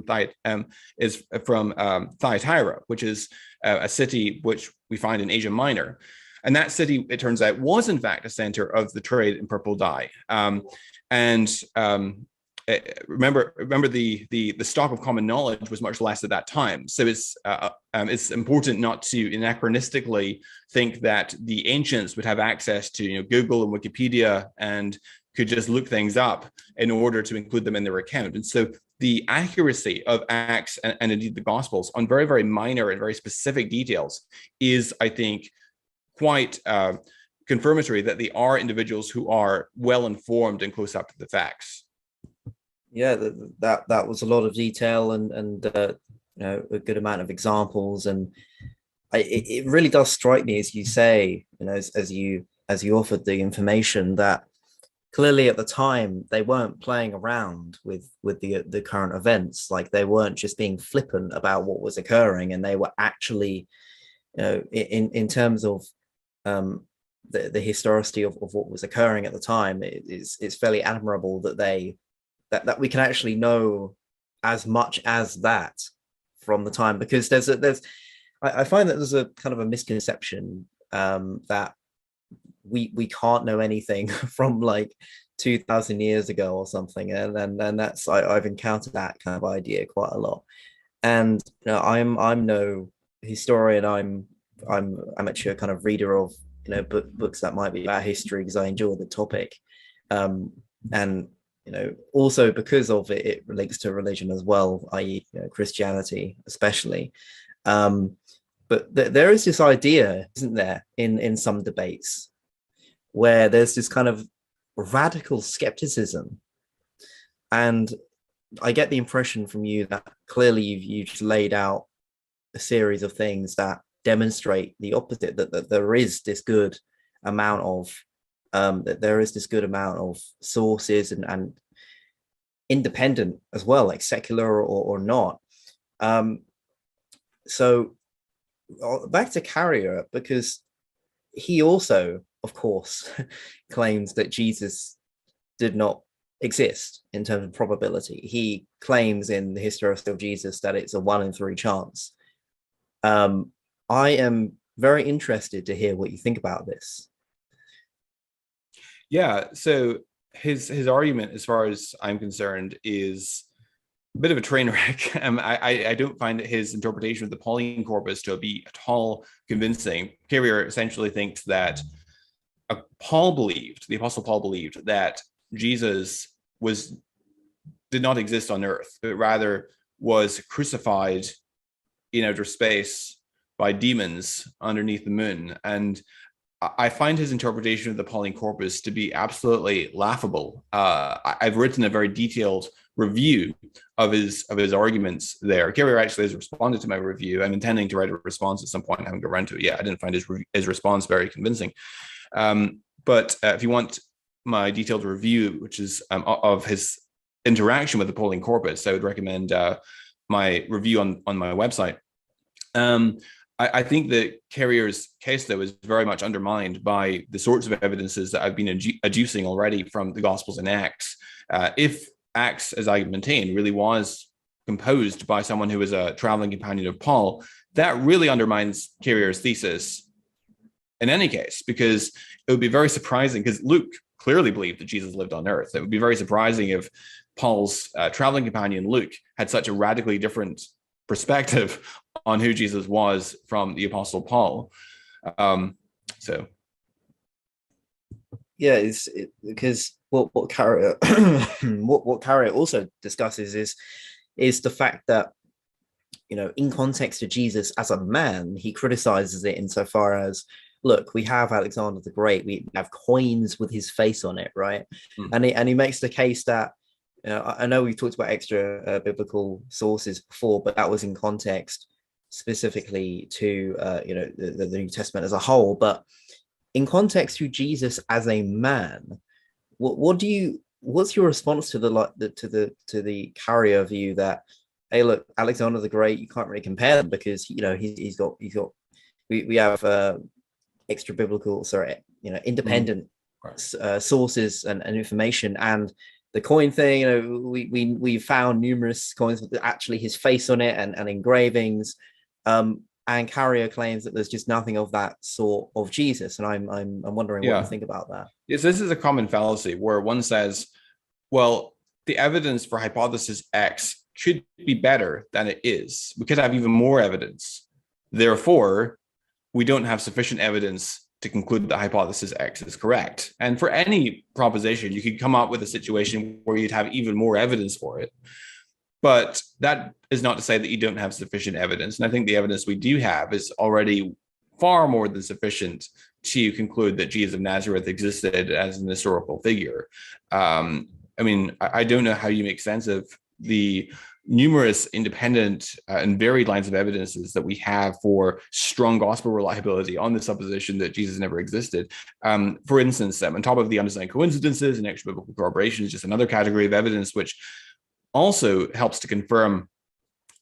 is from Thyatira, which is a city which we find in Asia Minor. And that city, it turns out, was in fact a center of the trade in purple dye. Remember the stock of common knowledge was much less at that time. So it's important not to anachronistically think that the ancients would have access to Google and Wikipedia and could just look things up in order to include them in their account. And so the accuracy of Acts and indeed the Gospels on very, very minor and very specific details is, I think, quite confirmatory that they are individuals who are well informed and close up to the facts. Yeah, that was a lot of detail and a good amount of examples, and it really does strike me, as you say, as you offered the information, that clearly at the time they weren't playing around with the current events. Like, they weren't just being flippant about what was occurring, and they were actually, in terms of the historicity of what was occurring at the time, it's fairly admirable that we can actually know as much as that from the time, because I find that there's a kind of a misconception that we can't know anything from like 2,000 years ago or something, and that's I've encountered that kind of idea quite a lot. And I'm no historian. I'm actually a kind of reader of books that might be about history, because I enjoy the topic, and also because of it relates to religion as well, i.e., Christianity especially. But there is this idea, isn't there, in some debates, where there's this kind of radical skepticism, and I get the impression from you that clearly you've laid out a series of things that demonstrate the opposite, that there is this good amount of sources and independent as well, like secular or not. So back to Carrier, because he also, of course, claims that Jesus did not exist in terms of probability. He claims in the Historicity of Jesus that it's a 1 in 3 chance. I am very interested to hear what you think about this. Yeah, so his argument, as far as I'm concerned, is a bit of a train wreck. I don't find his interpretation of the Pauline corpus to be at all convincing. Carrier essentially thinks that the Apostle Paul believed that Jesus did not exist on earth, but rather was crucified in outer space by demons underneath the moon. And I find his interpretation of the Pauline corpus to be absolutely laughable. I've written a very detailed review of his arguments there. Carrier actually has responded to my review. I'm intending to write a response at some point. I haven't got around to it yet. I didn't find his response very convincing. But if you want my detailed review, which is of his interaction with the Pauline corpus, I would recommend my review on my website. I think that Carrier's case, though, is very much undermined by the sorts of evidences that I've been adducing already from the Gospels and Acts. If Acts, as I maintain, really was composed by someone who was a traveling companion of Paul, that really undermines Carrier's thesis in any case, because it would be very surprising, because Luke clearly believed that Jesus lived on earth. It would be very surprising if Paul's traveling companion, Luke, had such a radically different perspective on who Jesus was from the Apostle Paul. Yeah, because what Carrier what Carrier also discusses is the fact that, in context to Jesus as a man, he criticizes it insofar as, look, we have Alexander the Great, we have coins with his face on it, right? And he makes the case that, I know we've talked about extra biblical sources before, but that was in context specifically to the New Testament as a whole. But in context to Jesus as a man, what's your response to the carrier view that, hey, look, Alexander the Great, you can't really compare them because we have extra biblical, independent sources and information. And the coin thing, we found numerous coins with actually his face on it and engravings. And Carrier claims that there's just nothing of that sort of Jesus, and I'm wondering what you think about that. Yes, this is a common fallacy where one says, well, the evidence for hypothesis X should be better than it is. We could have even more evidence. Therefore, we don't have sufficient evidence to conclude that hypothesis X is correct. And for any proposition, you could come up with a situation where you'd have even more evidence for it. But that is not to say that you don't have sufficient evidence. And I think the evidence we do have is already far more than sufficient to conclude that Jesus of Nazareth existed as an historical figure. I don't know how you make sense of the numerous independent and varied lines of evidences that we have for strong gospel reliability on the supposition that Jesus never existed. For instance, on top of the undesigned coincidences and extra biblical corroboration is just another category of evidence which also helps to confirm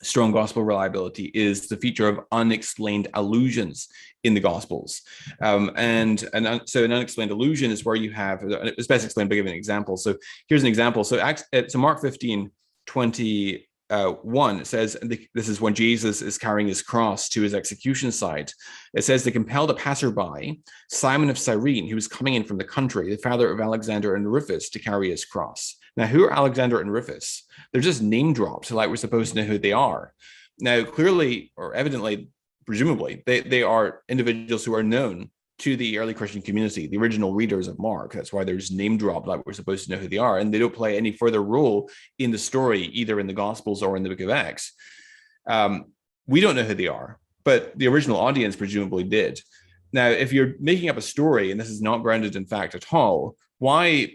strong gospel reliability is the feature of unexplained allusions in the Gospels. So an unexplained allusion is where you have, it's best explained by giving an example. So here's an example. So Mark 15:21, it says, this is when Jesus is carrying his cross to his execution site. It says, they compelled a passerby, Simon of Cyrene, who was coming in from the country, the father of Alexander and Rufus, to carry his cross. Now, who are Alexander and Rufus? They're just name dropped, like we're supposed to know who they are. Now, clearly, or evidently, presumably, they are individuals who are known to the early Christian community, the original readers of Mark. That's why they're just name dropped, like we're supposed to know who they are. And they don't play any further role in the story, either in the Gospels or in the book of Acts. We don't know who they are, but the original audience presumably did. Now, if you're making up a story, and this is not grounded in fact at all, why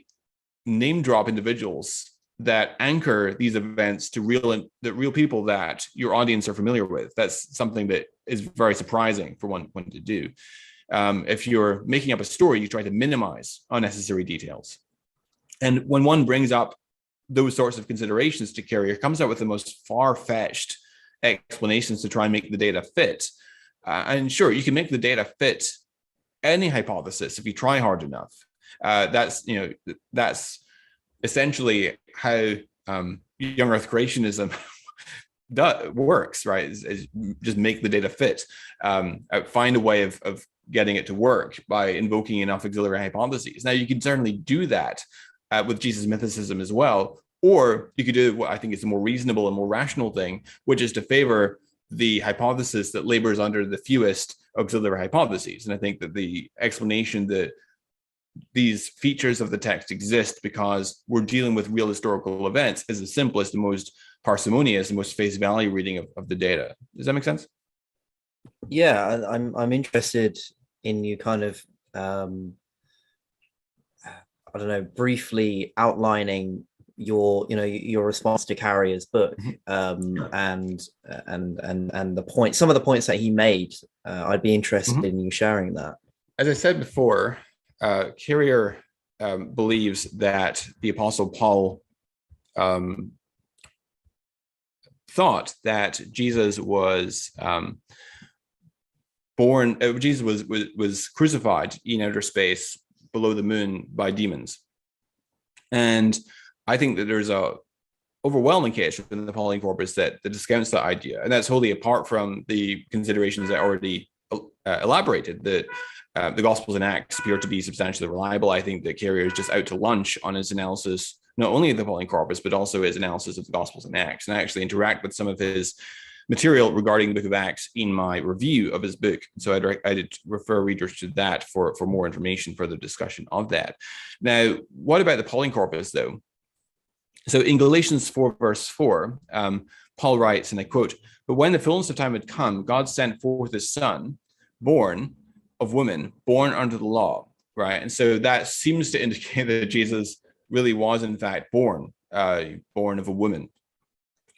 name drop individuals that anchor these events to real people that your audience are familiar with? That's something that is very surprising for one to do. If you're making up a story, you try to minimize unnecessary details. And when one brings up those sorts of considerations to Carrier, comes up with the most far-fetched explanations to try and make the data fit. And sure, you can make the data fit any hypothesis if you try hard enough. That's essentially how young Earth creationism works, right? Is just make the data fit, find a way of getting it to work by invoking enough auxiliary hypotheses. Now, you can certainly do that with Jesus mythicism as well, or you could do what I think is the more reasonable and more rational thing, which is to favor the hypothesis that labors under the fewest auxiliary hypotheses. And I think that the explanation that these features of the text exist because we're dealing with real historical events is the simplest, the most parsimonious, and most face value reading of the data. Does that make sense? Yeah, I'm interested in you kind of briefly outlining your response to Carrier's book, and the point, some of the points that he made. I'd be interested in you sharing that. As I said before, Carrier believes that the Apostle Paul thought that Jesus was Jesus was crucified in outer space below the moon by demons. And I think that there's a overwhelming case within the Pauline corpus that discounts that idea. And that's wholly apart from the considerations I already elaborated, that the Gospels and Acts appear to be substantially reliable. I think that Carrier is just out to lunch on his analysis, not only of the Pauline corpus, but also his analysis of the Gospels and Acts. And I actually interact with some of his material regarding the book of Acts in my review of his book. So I'd refer readers to that for more information, further discussion of that. Now, what about the Pauline corpus, though? So in Galatians 4, verse 4, Paul writes, and I quote, "But when the fullness of time had come, God sent forth his son, born of woman, born under the law, right? And so that seems to indicate that Jesus really was, in fact, born of a woman.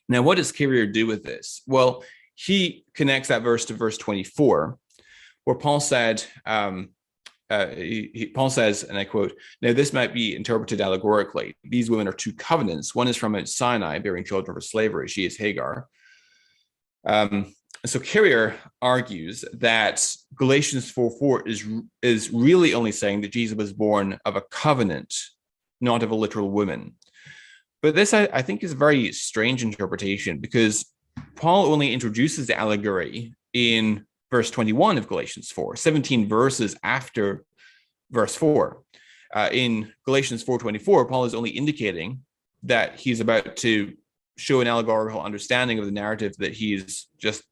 Now, what does Carrier do with this? Well, he connects that verse to verse 24, where Paul said, Paul says, and I quote, "Now this might be interpreted allegorically. These women are two covenants. One is from Mount Sinai, bearing children for slavery. She is Hagar." So Carrier argues that Galatians 4:4 is really only saying that Jesus was born of a covenant, not of a literal woman. But this, I think, is a very strange interpretation, because Paul only introduces the allegory in verse 21 of Galatians 4, 17 verses after verse 4. In Galatians 4:24, Paul is only indicating that he's about to show an allegorical understanding of the narrative that he's just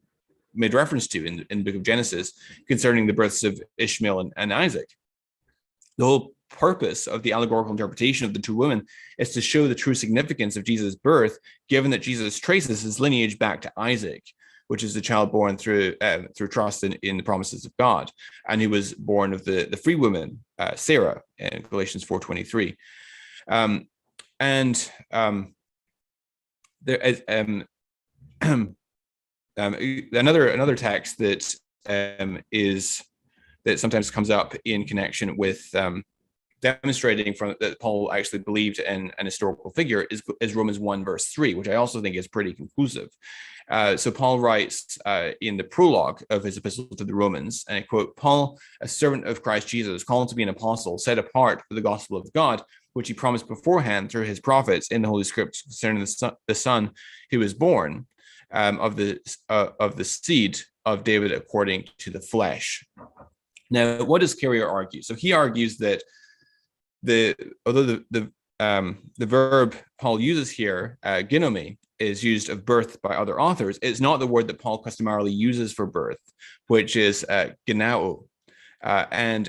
made reference to in the book of Genesis concerning the births of Ishmael and Isaac. The whole purpose of the allegorical interpretation of the two women is to show the true significance of Jesus' birth, given that Jesus traces his lineage back to Isaac, which is the child born through trust in the promises of God, and he was born of the free woman Sarah in Galatians 4:23. There is another text that that sometimes comes up in connection with demonstrating that Paul actually believed in an historical figure is Romans 1 verse 3, which I also think is pretty conclusive. So Paul writes in the prologue of his epistle to the Romans, and I quote, "Paul, a servant of Christ Jesus, called to be an apostle, set apart for the gospel of God, which he promised beforehand through his prophets in the Holy Scriptures concerning the Son who was born of the seed of David according to the flesh." Now, what does Carrier argue? So he argues that although the verb Paul uses here, ginome, is used of birth by other authors, it's not the word that Paul customarily uses for birth, which is genao. And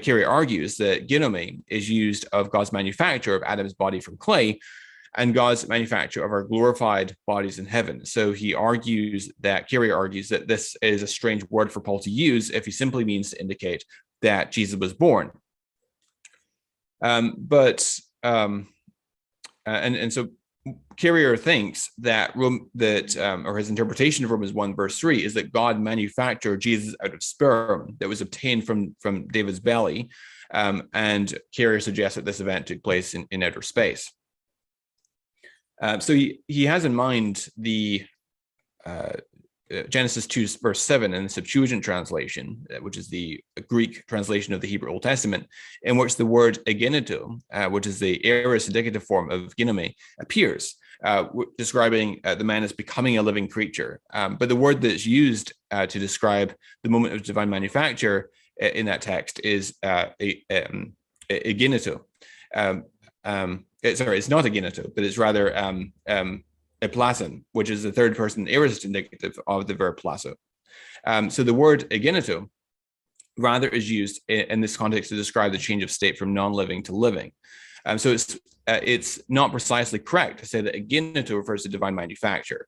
Carrier argues that ginome is used of God's manufacture of Adam's body from clay and God's manufacture of our glorified bodies in heaven. So Carrier argues that this is a strange word for Paul to use if he simply means to indicate that Jesus was born. So Carrier thinks or his interpretation of Romans 1 verse 3 is that God manufactured Jesus out of sperm that was obtained from David's belly, and Carrier suggests that this event took place in outer space. So he has in mind the Genesis 2 verse 7 in the Septuagint translation, which is the Greek translation of the Hebrew Old Testament, in which the word egeneto, which is the aorist indicative form of ginome, appears, describing the man as becoming a living creature. But the word that's used to describe the moment of divine manufacture in that text is egeneto. It's not egeneto, but it's rather eplasen, which is the third person aorist indicative of the verb plaso. So the word egeneto rather is used in this context to describe the change of state from non-living to living. So it's not precisely correct to say that egeneto refers to divine manufacture.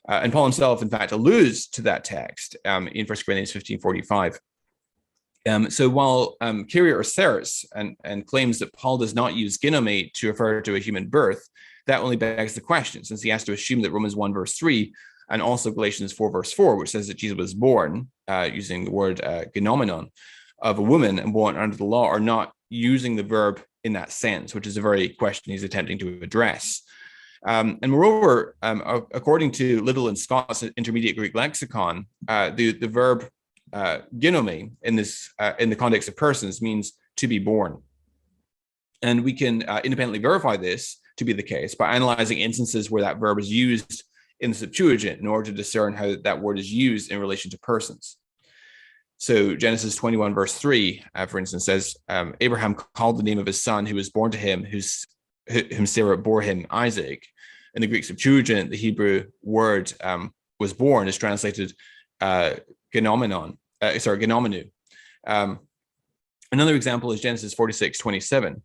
And Paul himself, in fact, alludes to that text in 1 Corinthians 15:45. So while Carrier asserts and claims that Paul does not use ginome to refer to a human birth, that only begs the question, since he has to assume that Romans 1 verse 3 and also Galatians 4 verse 4, which says that Jesus was born using the word genomenon of a woman and born under the law, are not using the verb in that sense, which is a very question he's attempting to address. And moreover, according to Liddell and Scott's Intermediate Greek Lexicon, the verb ginome in the context of persons means to be born. And we can independently verify this to be the case by analyzing instances where that verb is used in the Septuagint in order to discern how that word is used in relation to persons. So Genesis 21 verse 3, for instance, says, Abraham called the name of his son who was born to him, whom Sarah bore him, Isaac. In the Greek Septuagint, the Hebrew word was born is translated genomenu. Another example is Genesis 46:27,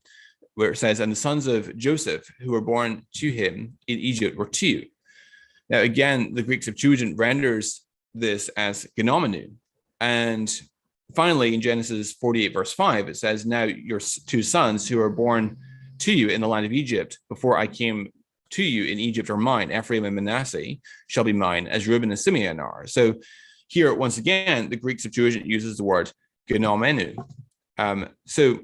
where it says, and the sons of Joseph who were born to him in Egypt were two. Now, again, the Greek Septuagint renders this as genomenu, and finally, in Genesis 48, verse 5, it says, "Now your two sons who are born to you in the land of Egypt, before I came to you in Egypt, are mine. Ephraim and Manasseh shall be mine, as Reuben and Simeon are." So here, once again, the Greek Septuagint uses the word genomenu. So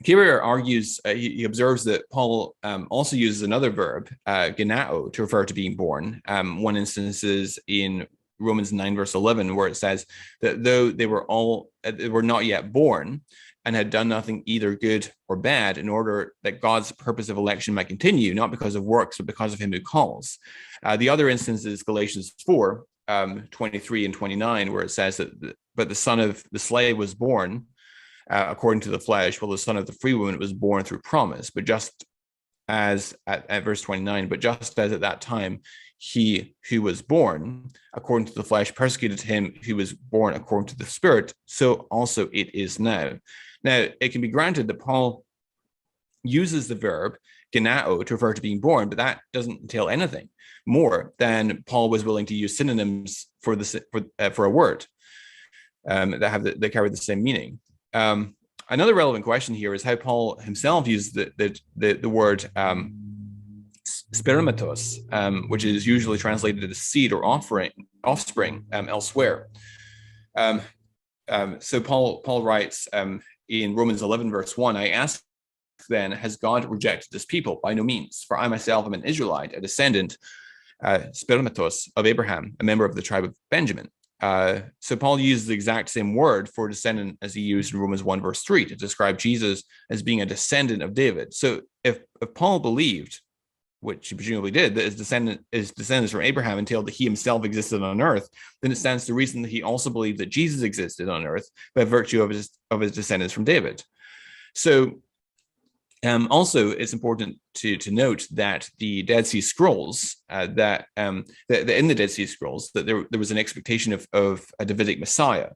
Kierkegaard argues, he observes that Paul also uses another verb, genao, to refer to being born. One instance is in Romans 9, verse 11, where it says that though they were not yet born and had done nothing either good or bad, in order that God's purpose of election might continue, not because of works, but because of him who calls. The other instance is Galatians 4, 23 and 29, where it says that, but the son of the slave was born according to the flesh, while the son of the free woman was born through promise. But just as at verse 29, but just as at that time, he who was born according to the flesh persecuted him who was born according to the spirit, so also it is now. Now, it can be granted that Paul uses the verb genao to refer to being born, but that doesn't entail anything more than Paul was willing to use synonyms for a word that carry the same meaning. Another relevant question here is how Paul himself used the word spermatos, which is usually translated as seed or offspring elsewhere. So Paul writes in Romans 11, verse 1, "I ask then, has God rejected this people? By no means, for I myself am an Israelite, a descendant, spermatos, of Abraham, a member of the tribe of Benjamin." So Paul uses the exact same word for descendant as he used in Romans 1, verse 3 to describe Jesus as being a descendant of David. So if Paul believed, which he presumably did, that his descendants from Abraham entailed that he himself existed on earth, then it stands to reason that he also believed that Jesus existed on earth by virtue of his descendants from David. So also, it's important to note that the Dead Sea Scrolls, that in the Dead Sea Scrolls, that there was an expectation of a Davidic Messiah,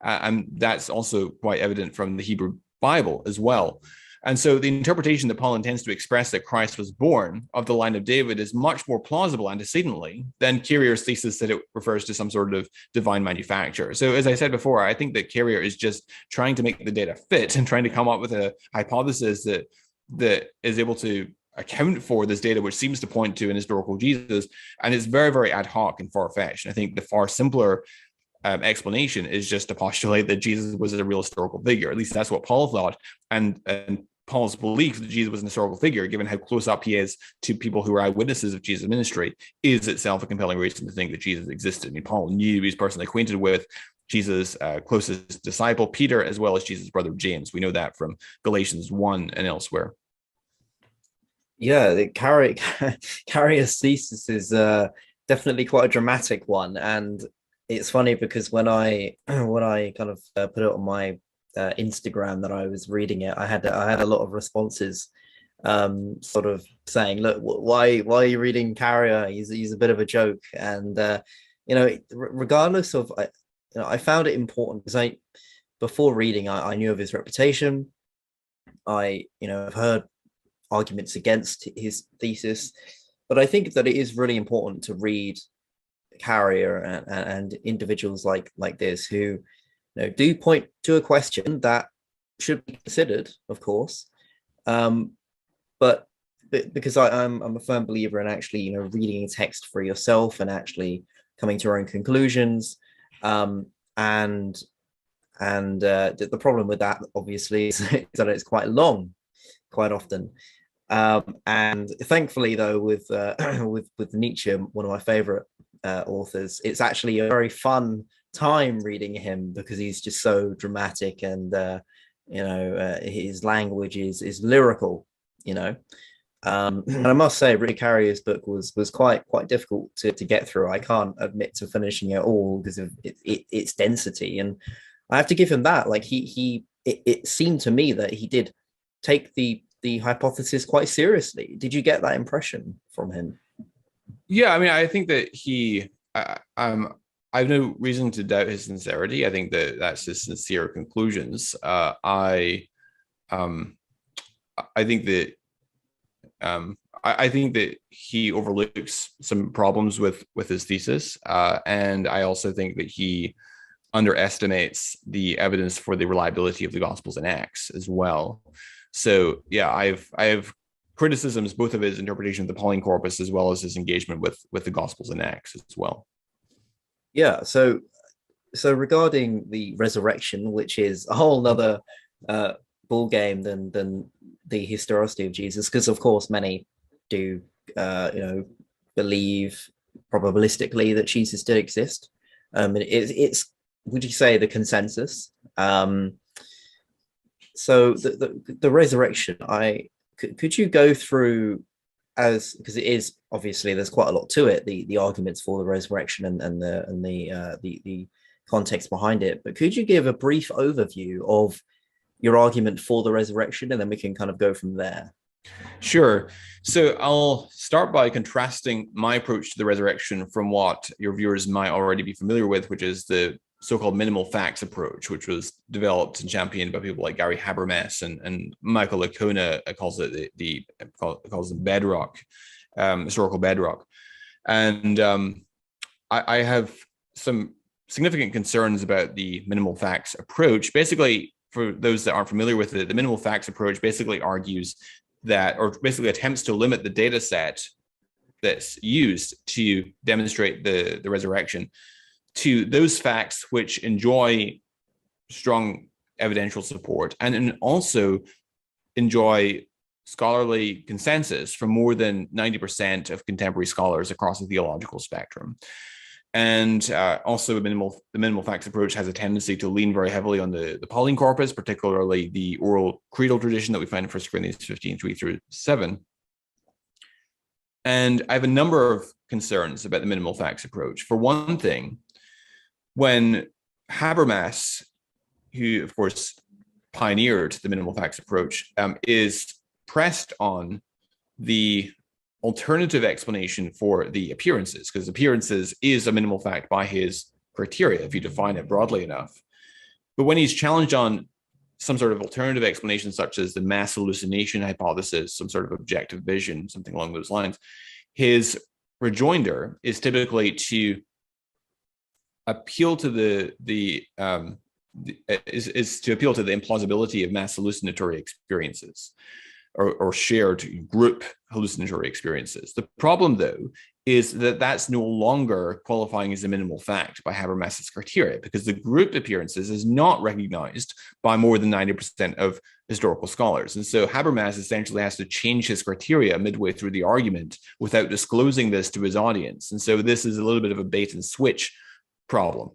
and that's also quite evident from the Hebrew Bible as well. And so the interpretation that Paul intends to express that Christ was born of the line of David is much more plausible antecedently than Kierkegaard's thesis that it refers to some sort of divine manufacture. So as I said before, I think that Kierkegaard is just trying to make the data fit and trying to come up with a hypothesis that is able to account for this data, which seems to point to an historical Jesus, and it's very, very ad hoc and far-fetched. I think the far simpler explanation is just to postulate that Jesus was a real historical figure. At least that's what Paul thought, and Paul's belief that Jesus was an historical figure, given how close up he is to people who are eyewitnesses of Jesus' ministry, is itself a compelling reason to think that Jesus existed. I mean, Paul knew he was personally acquainted with Jesus' closest disciple, Peter, as well as Jesus' brother James. We know that from Galatians 1 and elsewhere. Yeah, the Carrier's thesis is definitely quite a dramatic one, and it's funny because when I kind of put it on my Instagram that I was reading it, I had a lot of responses, sort of saying, "Look, why are you reading Carrier? He's a bit of a joke." And regardless of, I found it important because before reading, I knew of his reputation. I've heard arguments against his thesis, but I think that it is really important to read Carrier and individuals like this who do point to a question that should be considered, of course, but because I'm a firm believer in actually reading a text for yourself and actually coming to your own conclusions, and the problem with that obviously is that it's quite long quite often, and thankfully though with Nietzsche, one of my favorite authors, it's actually a very fun time reading him because he's just so dramatic, and his language is lyrical, and I must say really Carrier's book was quite difficult to get through. I can't admit to finishing it all because of its density, and I have to give him that. Like it seemed to me that he did take the hypothesis quite seriously. Did you get that impression from him? Yeah, I mean, I think that I have no reason to doubt his sincerity. I think that that's his sincere conclusions. I think that he overlooks some problems with his thesis, and I also think that he underestimates the evidence for the reliability of the Gospels in Acts as well. So yeah, I have criticisms both of his interpretation of the Pauline corpus as well as his engagement with the Gospels in Acts as well. Yeah. So regarding the resurrection, which is a whole nother ball game than the historicity of Jesus, because of course many do believe probabilistically that Jesus did exist. It's would you say the consensus? So the resurrection, could you go through, as because it is obviously there's quite a lot to it, the arguments for the resurrection and the context behind it, but could you give a brief overview of your argument for the resurrection, and then we can kind of go from there? Sure. So I'll start by contrasting my approach to the resurrection from what your viewers might already be familiar with, which is the so-called minimal facts approach, which was developed and championed by people like Gary Habermas and Michael Licona calls it calls it bedrock, historical bedrock. And I have some significant concerns about the minimal facts approach. Basically, for those that aren't familiar with it, the minimal facts approach basically argues that, or basically attempts to limit the data set that's used to demonstrate the resurrection to those facts which enjoy strong evidential support and also enjoy scholarly consensus from more than 90% of contemporary scholars across the theological spectrum. And also the minimal facts approach has a tendency to lean very heavily on the Pauline corpus, particularly the oral creedal tradition that we find in 1 Corinthians 15, 3-7. And I have a number of concerns about the minimal facts approach. For one thing, when Habermas, who of course pioneered the minimal facts approach, is pressed on the alternative explanation for the appearances, because appearances is a minimal fact by his criteria, if you define it broadly enough. But when he's challenged on some sort of alternative explanation, such as the mass hallucination hypothesis, some sort of objective vision, something along those lines, his rejoinder is typically to appeal to the implausibility of mass hallucinatory experiences or shared group hallucinatory experiences. The problem, though, is that that's no longer qualifying as a minimal fact by Habermas's criteria, because the group appearances is not recognized by more than 90% of historical scholars. And so Habermas essentially has to change his criteria midway through the argument without disclosing this to his audience. And so this is a little bit of a bait and switch problem.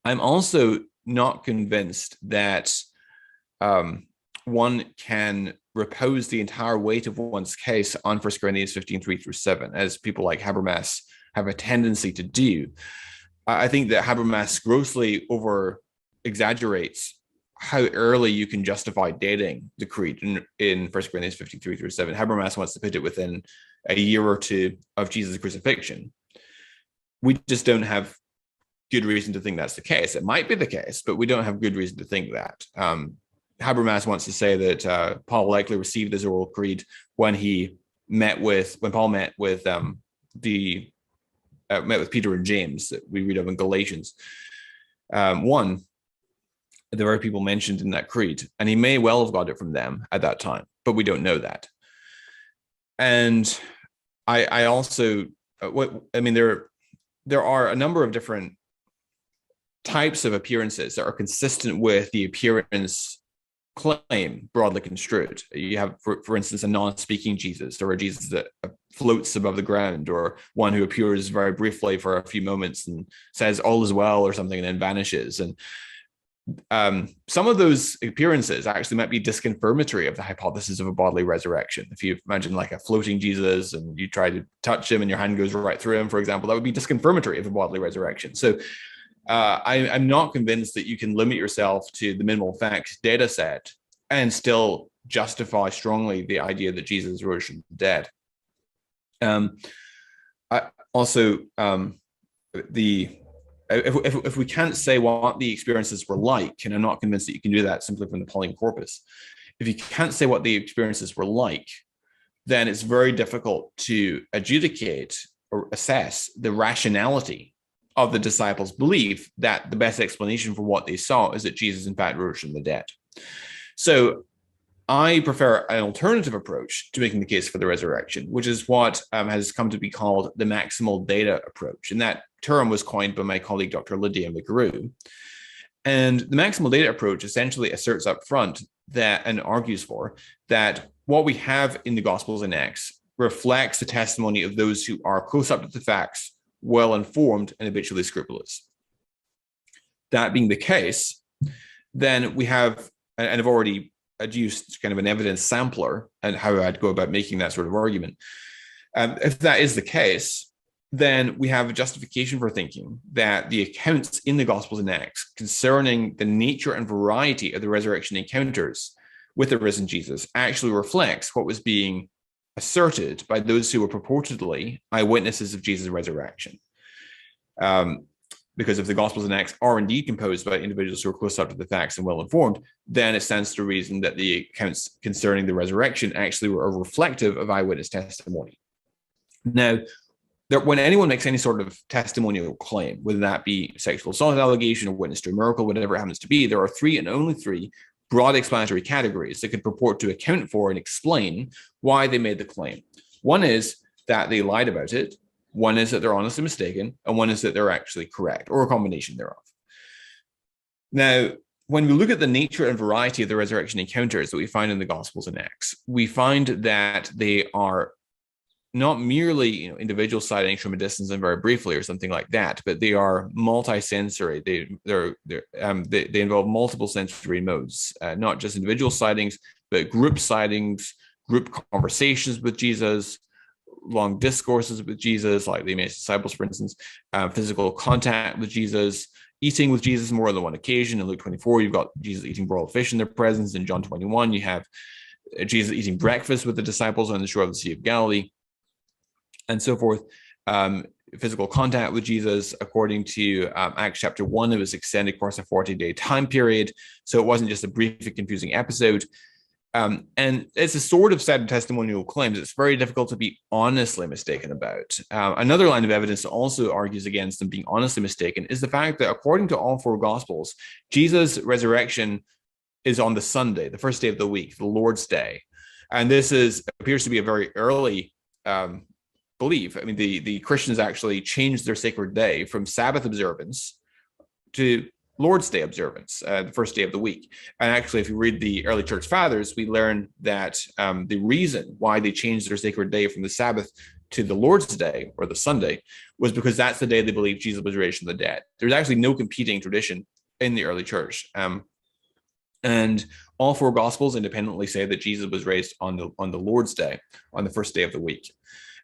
I'm also not convinced that one can repose the entire weight of one's case on 1 Corinthians 15, 3-7, as people like Habermas have a tendency to do. I think that Habermas grossly over-exaggerates how early you can justify dating the creed in 1 Corinthians 15, 3-7. Habermas wants to put it within a year or two of Jesus' crucifixion. We just don't have good reason to think that's the case. It might be the case, but we don't have good reason to think that. Habermas wants to say that Paul likely received his oral creed when Paul met with Peter and James, that we read of in Galatians 1, the very people mentioned in that creed, and he may well have got it from them at that time, but we don't know that. And I also, there are a number of different types of appearances that are consistent with the appearance claim broadly construed. You have, for instance, a non-speaking Jesus, or a Jesus that floats above the ground, or one who appears very briefly for a few moments and says all is well or something and then vanishes. And some of those appearances actually might be disconfirmatory of the hypothesis of a bodily resurrection. If you imagine like a floating Jesus and you try to touch him and your hand goes right through him, for example, that would be disconfirmatory of a bodily resurrection. So I'm not convinced that you can limit yourself to the minimal facts data set and still justify strongly the idea that Jesus rose from the dead. If we can't say what the experiences were like, and I'm not convinced that you can do that simply from the Pauline corpus, if you can't say what the experiences were like, then it's very difficult to adjudicate or assess the rationality of the disciples' belief that the best explanation for what they saw is that Jesus, in fact, rose from the dead. So I prefer an alternative approach to making the case for the resurrection, which is what has come to be called the maximal data approach. And that term was coined by my colleague, Dr. Lydia McGrew. And the maximal data approach essentially asserts up front that, and argues for, that what we have in the Gospels and Acts reflects the testimony of those who are close up to the facts, well-informed, and habitually scrupulous. That being the case, then we have, and I've already adduced kind of an evidence sampler and how I'd go about making that sort of argument. If that is the case, then we have a justification for thinking that the accounts in the Gospels and Acts concerning the nature and variety of the resurrection encounters with the risen Jesus actually reflects what was being asserted by those who were purportedly eyewitnesses of Jesus' resurrection. Because if the Gospels and Acts are indeed composed by individuals who are close up to the facts and well-informed, then it stands to reason that the accounts concerning the resurrection actually were reflective of eyewitness testimony. Now, when anyone makes any sort of testimonial claim, whether that be sexual assault allegation or witness to a miracle, whatever it happens to be, there are three and only three broad explanatory categories that could purport to account for and explain why they made the claim. One is that they lied about it. One is that they're honestly mistaken, and one is that they're actually correct, or a combination thereof. Now, when we look at the nature and variety of the resurrection encounters that we find in the Gospels and Acts, we find that they are not merely individual sightings from a distance and very briefly or something like that, but they are multi-sensory. They involve multiple sensory modes, not just individual sightings, but group sightings, group conversations with Jesus, long discourses with Jesus, like the Emmaus disciples, for instance, physical contact with Jesus, eating with Jesus more than one occasion. In Luke 24, you've got Jesus eating broiled fish in their presence. In John 21, you have Jesus eating breakfast with the disciples on the shore of the Sea of Galilee, and so forth. Physical contact with Jesus, according to Acts chapter 1, it was extended course of 40-day time period. So it wasn't just a brief and confusing episode. And it's a sort of set of testimonial claims it's very difficult to be honestly mistaken about. Another line of evidence that also argues against them being honestly mistaken is the fact that according to all four Gospels, Jesus' resurrection is on the Sunday, the first day of the week, the Lord's Day. And this appears to be a very early belief. I mean, the Christians actually changed their sacred day from Sabbath observance to Lord's Day observance, the first day of the week. And actually, if you read the early church fathers, we learn that the reason why they changed their sacred day from the Sabbath to the Lord's Day, or the Sunday, was because that's the day they believed Jesus was raised from the dead. There's actually no competing tradition in the early church. And all four Gospels independently say that Jesus was raised on the Lord's Day, on the first day of the week.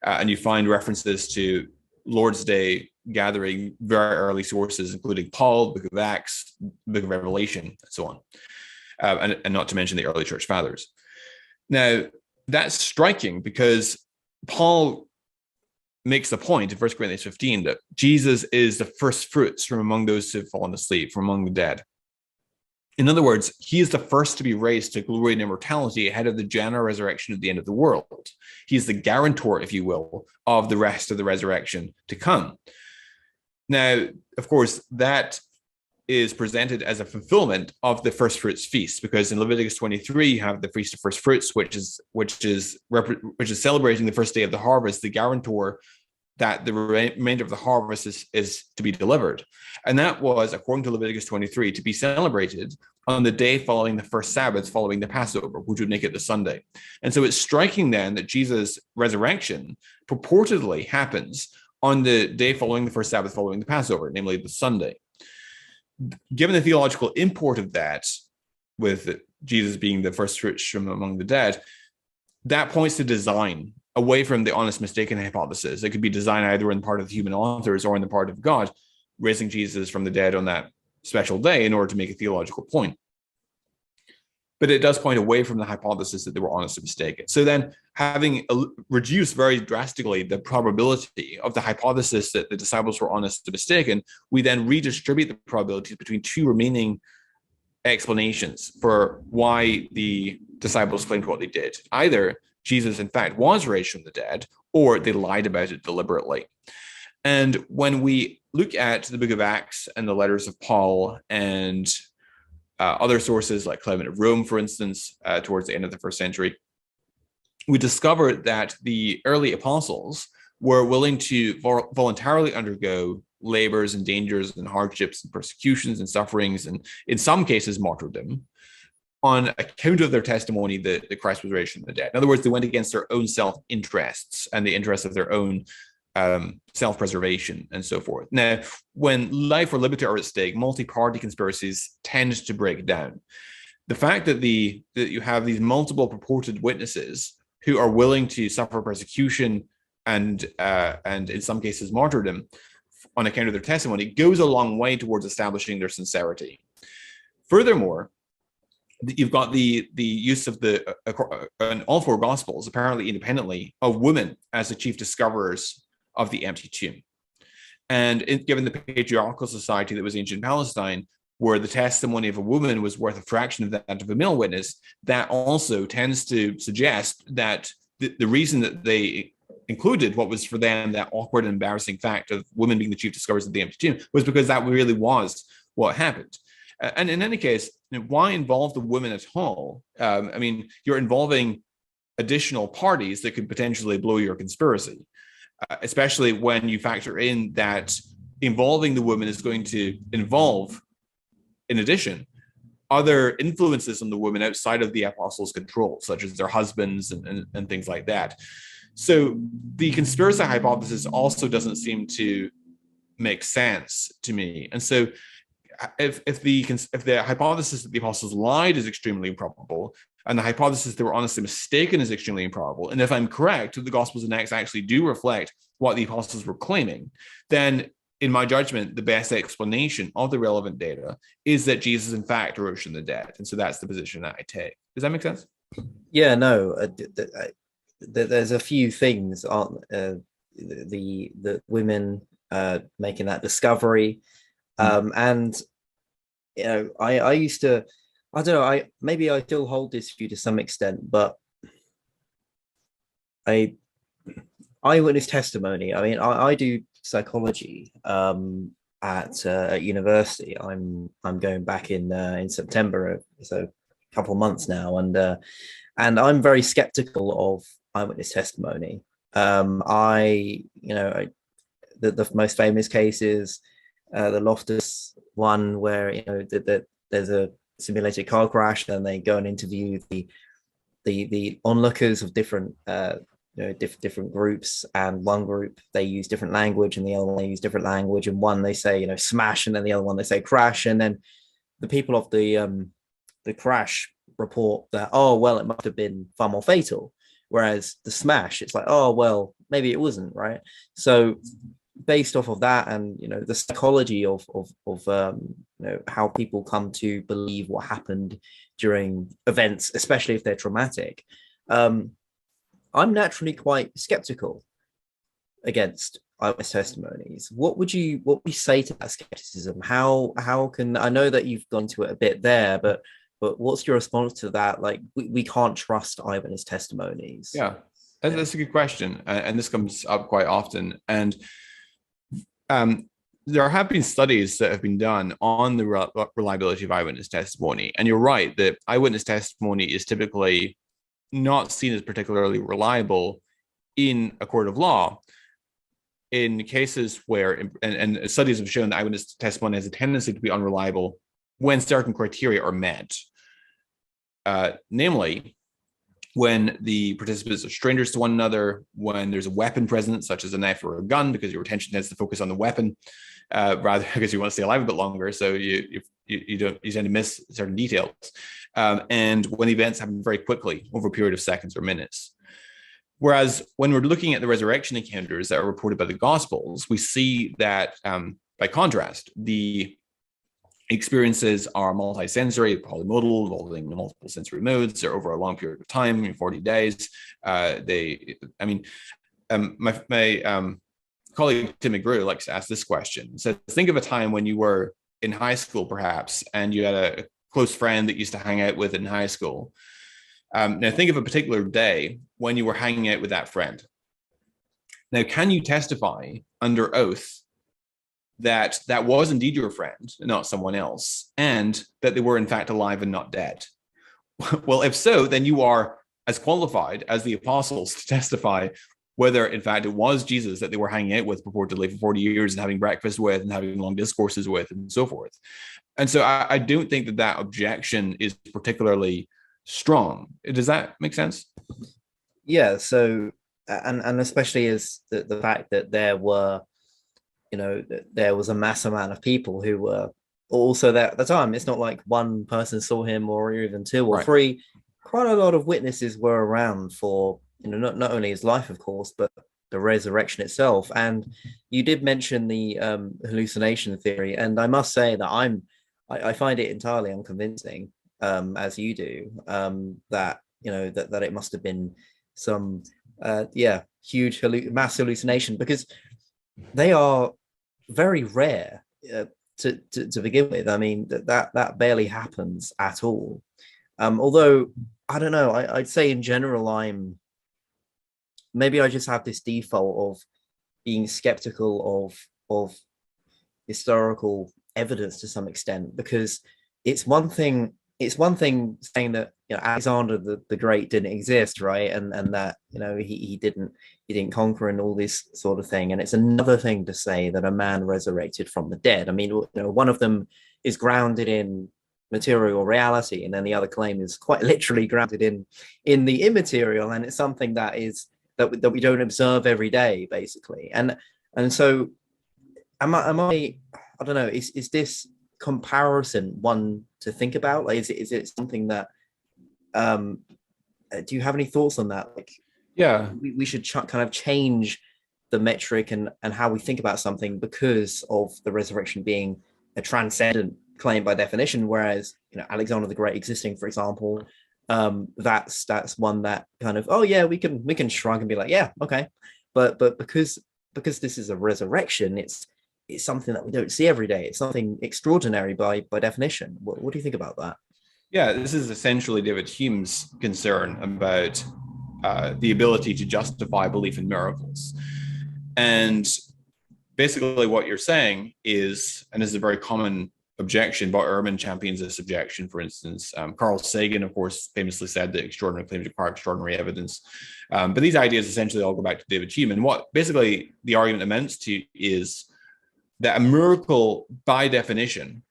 And you find references to Lord's Day gathering very early sources, including Paul, Book of Acts, Book of Revelation, and so on. And not to mention the early church fathers. Now, that's striking because Paul makes the point in 1 Corinthians 15 that Jesus is the first fruits from among those who have fallen asleep, from among the dead. In other words, he is the first to be raised to glory and immortality ahead of the general resurrection at the end of the world. He is the guarantor, if you will, of the rest of the resurrection to come. Now, of course, that is presented as a fulfillment of the first fruits feast, because in Leviticus 23, you have the Feast of First Fruits, which is celebrating the first day of the harvest, the guarantor that the remainder of the harvest is to be delivered. And that was, according to Leviticus 23, to be celebrated on the day following the first Sabbath, following the Passover, which would make it the Sunday. And so it's striking then that Jesus' resurrection purportedly happens on the day following the first Sabbath, following the Passover, namely the Sunday. Given the theological import of that, with Jesus being the first fruits from among the dead, that points to design, away from the honest mistaken hypothesis. It could be design either on the part of the human authors or on the part of God, raising Jesus from the dead on that special day in order to make a theological point. But it does point away from the hypothesis that they were honestly mistaken. So then, having reduced very drastically the probability of the hypothesis that the disciples were honestly mistaken, we then redistribute the probabilities between two remaining explanations for why the disciples claimed what they did. Either Jesus, in fact, was raised from the dead, or they lied about it deliberately. And when we look at the book of Acts and the letters of Paul and other sources like Clement of Rome, for instance, towards the end of the first century, we discovered that the early apostles were willing to voluntarily undergo labors and dangers and hardships and persecutions and sufferings, and in some cases martyrdom, on account of their testimony that Christ was raised from the dead. In other words, they went against their own self-interests and the interests of their own self-preservation and so forth. Now, when life or liberty are at stake, multi-party conspiracies tend to break down. The fact that you have these multiple purported witnesses who are willing to suffer persecution and in some cases martyrdom on account of their testimony goes a long way towards establishing their sincerity. Furthermore, you've got the use of in all four Gospels, apparently independently, of women as the chief discoverers of the empty tomb. And given the patriarchal society that was ancient Palestine, where the testimony of a woman was worth a fraction of that of a male witness, that also tends to suggest that the reason that they included what was for them that awkward and embarrassing fact of women being the chief discoverers of the empty tomb was because that really was what happened. And in any case, why involve the women at all? I mean, you're involving additional parties that could potentially blow your conspiracy, especially when you factor in that involving the women is going to involve, in addition, other influences on the women outside of the apostles' control, such as their husbands and things like that. So the conspiracy hypothesis also doesn't seem to make sense to me. And so if the hypothesis that the apostles lied is extremely improbable, and the hypothesis they were honestly mistaken is extremely improbable, and if I'm correct, the Gospels and Acts actually do reflect what the apostles were claiming, then in my judgment, the best explanation of the relevant data is that Jesus, in fact, arose from the dead. And so that's the position that I take. Does that make sense? Yeah, no. There's a few things, aren't the women making that discovery, and you know, I used to, I don't know, maybe I still hold this view to some extent, but eyewitness testimony. I mean, I do psychology at university. I'm going back in September, so a couple of months now, and I'm very skeptical of eyewitness testimony. The most famous case is the Loftus one, where there's a simulated car crash, and they go and interview the onlookers of different different groups, and one group they use different language, and the other one they use different language, and one they say smash, and then the other one they say crash, and then the people of the crash report that, oh well, it must have been far more fatal, whereas the smash, it's like, oh well, maybe it wasn't, right? So based off of that, and the psychology of how people come to believe what happened during events, especially if they're traumatic, I'm naturally quite skeptical against eyewitness testimonies. What would you say to that skepticism? How can, I know that you've gone to it a bit there, but what's your response to that? Like, we can't trust eyewitness testimonies. Yeah, that's a good question, and this comes up quite often. And there have been studies that have been done on the reliability of eyewitness testimony, and you're right that eyewitness testimony is typically not seen as particularly reliable in a court of law. In cases where, and studies have shown that eyewitness testimony has a tendency to be unreliable when certain criteria are met, namely when the participants are strangers to one another, when there's a weapon present, such as a knife or a gun, because your attention tends to focus on the weapon rather because you want to stay alive a bit longer, so you tend to miss certain details, and when events happen very quickly over a period of seconds or minutes. Whereas when we're looking at the resurrection encounters that are reported by the Gospels, we see that, by contrast, the experiences are multisensory, polymodal, involving multiple sensory modes. They're over a long period of time, 40 days. My colleague Tim McGrew likes to ask this question. So think of a time when you were in high school, perhaps, and you had a close friend that you used to hang out with in high school. Now think of a particular day when you were hanging out with that friend. Now, can you testify under oath that that was indeed your friend, not someone else, and that they were in fact alive and not dead. Well, if so, then you are as qualified as the apostles to testify whether in fact it was Jesus that they were hanging out with purportedly for 40 years and having breakfast with and having long discourses with and so forth. And so I don't think that that objection is particularly strong. Does that make sense? Yeah. So, and especially as the fact that there were, there was a mass amount of people who were also there at the time. It's not like one person saw him or even two or three. Quite a lot of witnesses were around for, not only his life, of course, but the resurrection itself. And you did mention the hallucination theory, and I must say that I find it entirely unconvincing, as you do, that that it must have been some huge mass hallucination, because they are very rare to begin with. I mean, that barely happens at all. Although I don't know, I'd say in general, maybe I just have this default of being skeptical of historical evidence to some extent, because it's one thing saying that Alexander the Great didn't exist, right, and that he didn't conquer and all this sort of thing, and it's another thing to say that a man resurrected from the dead. I mean, one of them is grounded in material reality, and then the other claim is quite literally grounded in the immaterial, and it's something that we don't observe every day, basically. And so am I don't know, is this comparison one to think about? Like, is it something that do you have any thoughts on that? Like, we should kind of change the metric and how we think about something because of the resurrection being a transcendent claim by definition, whereas Alexander the Great existing, for example, that's one that kind of, we can shrug and be like, yeah, okay, but because this is a resurrection, it's something that we don't see every day. It's something extraordinary by definition. What do you think about that? Yeah, this is essentially David Hume's concern about the ability to justify belief in miracles. And basically what you're saying is, and this is a very common objection, but Ehrman champions this objection, for instance. Carl Sagan, of course, famously said that extraordinary claims require extraordinary evidence. But these ideas essentially all go back to David Hume. And what basically the argument amounts to is that a miracle, by definition,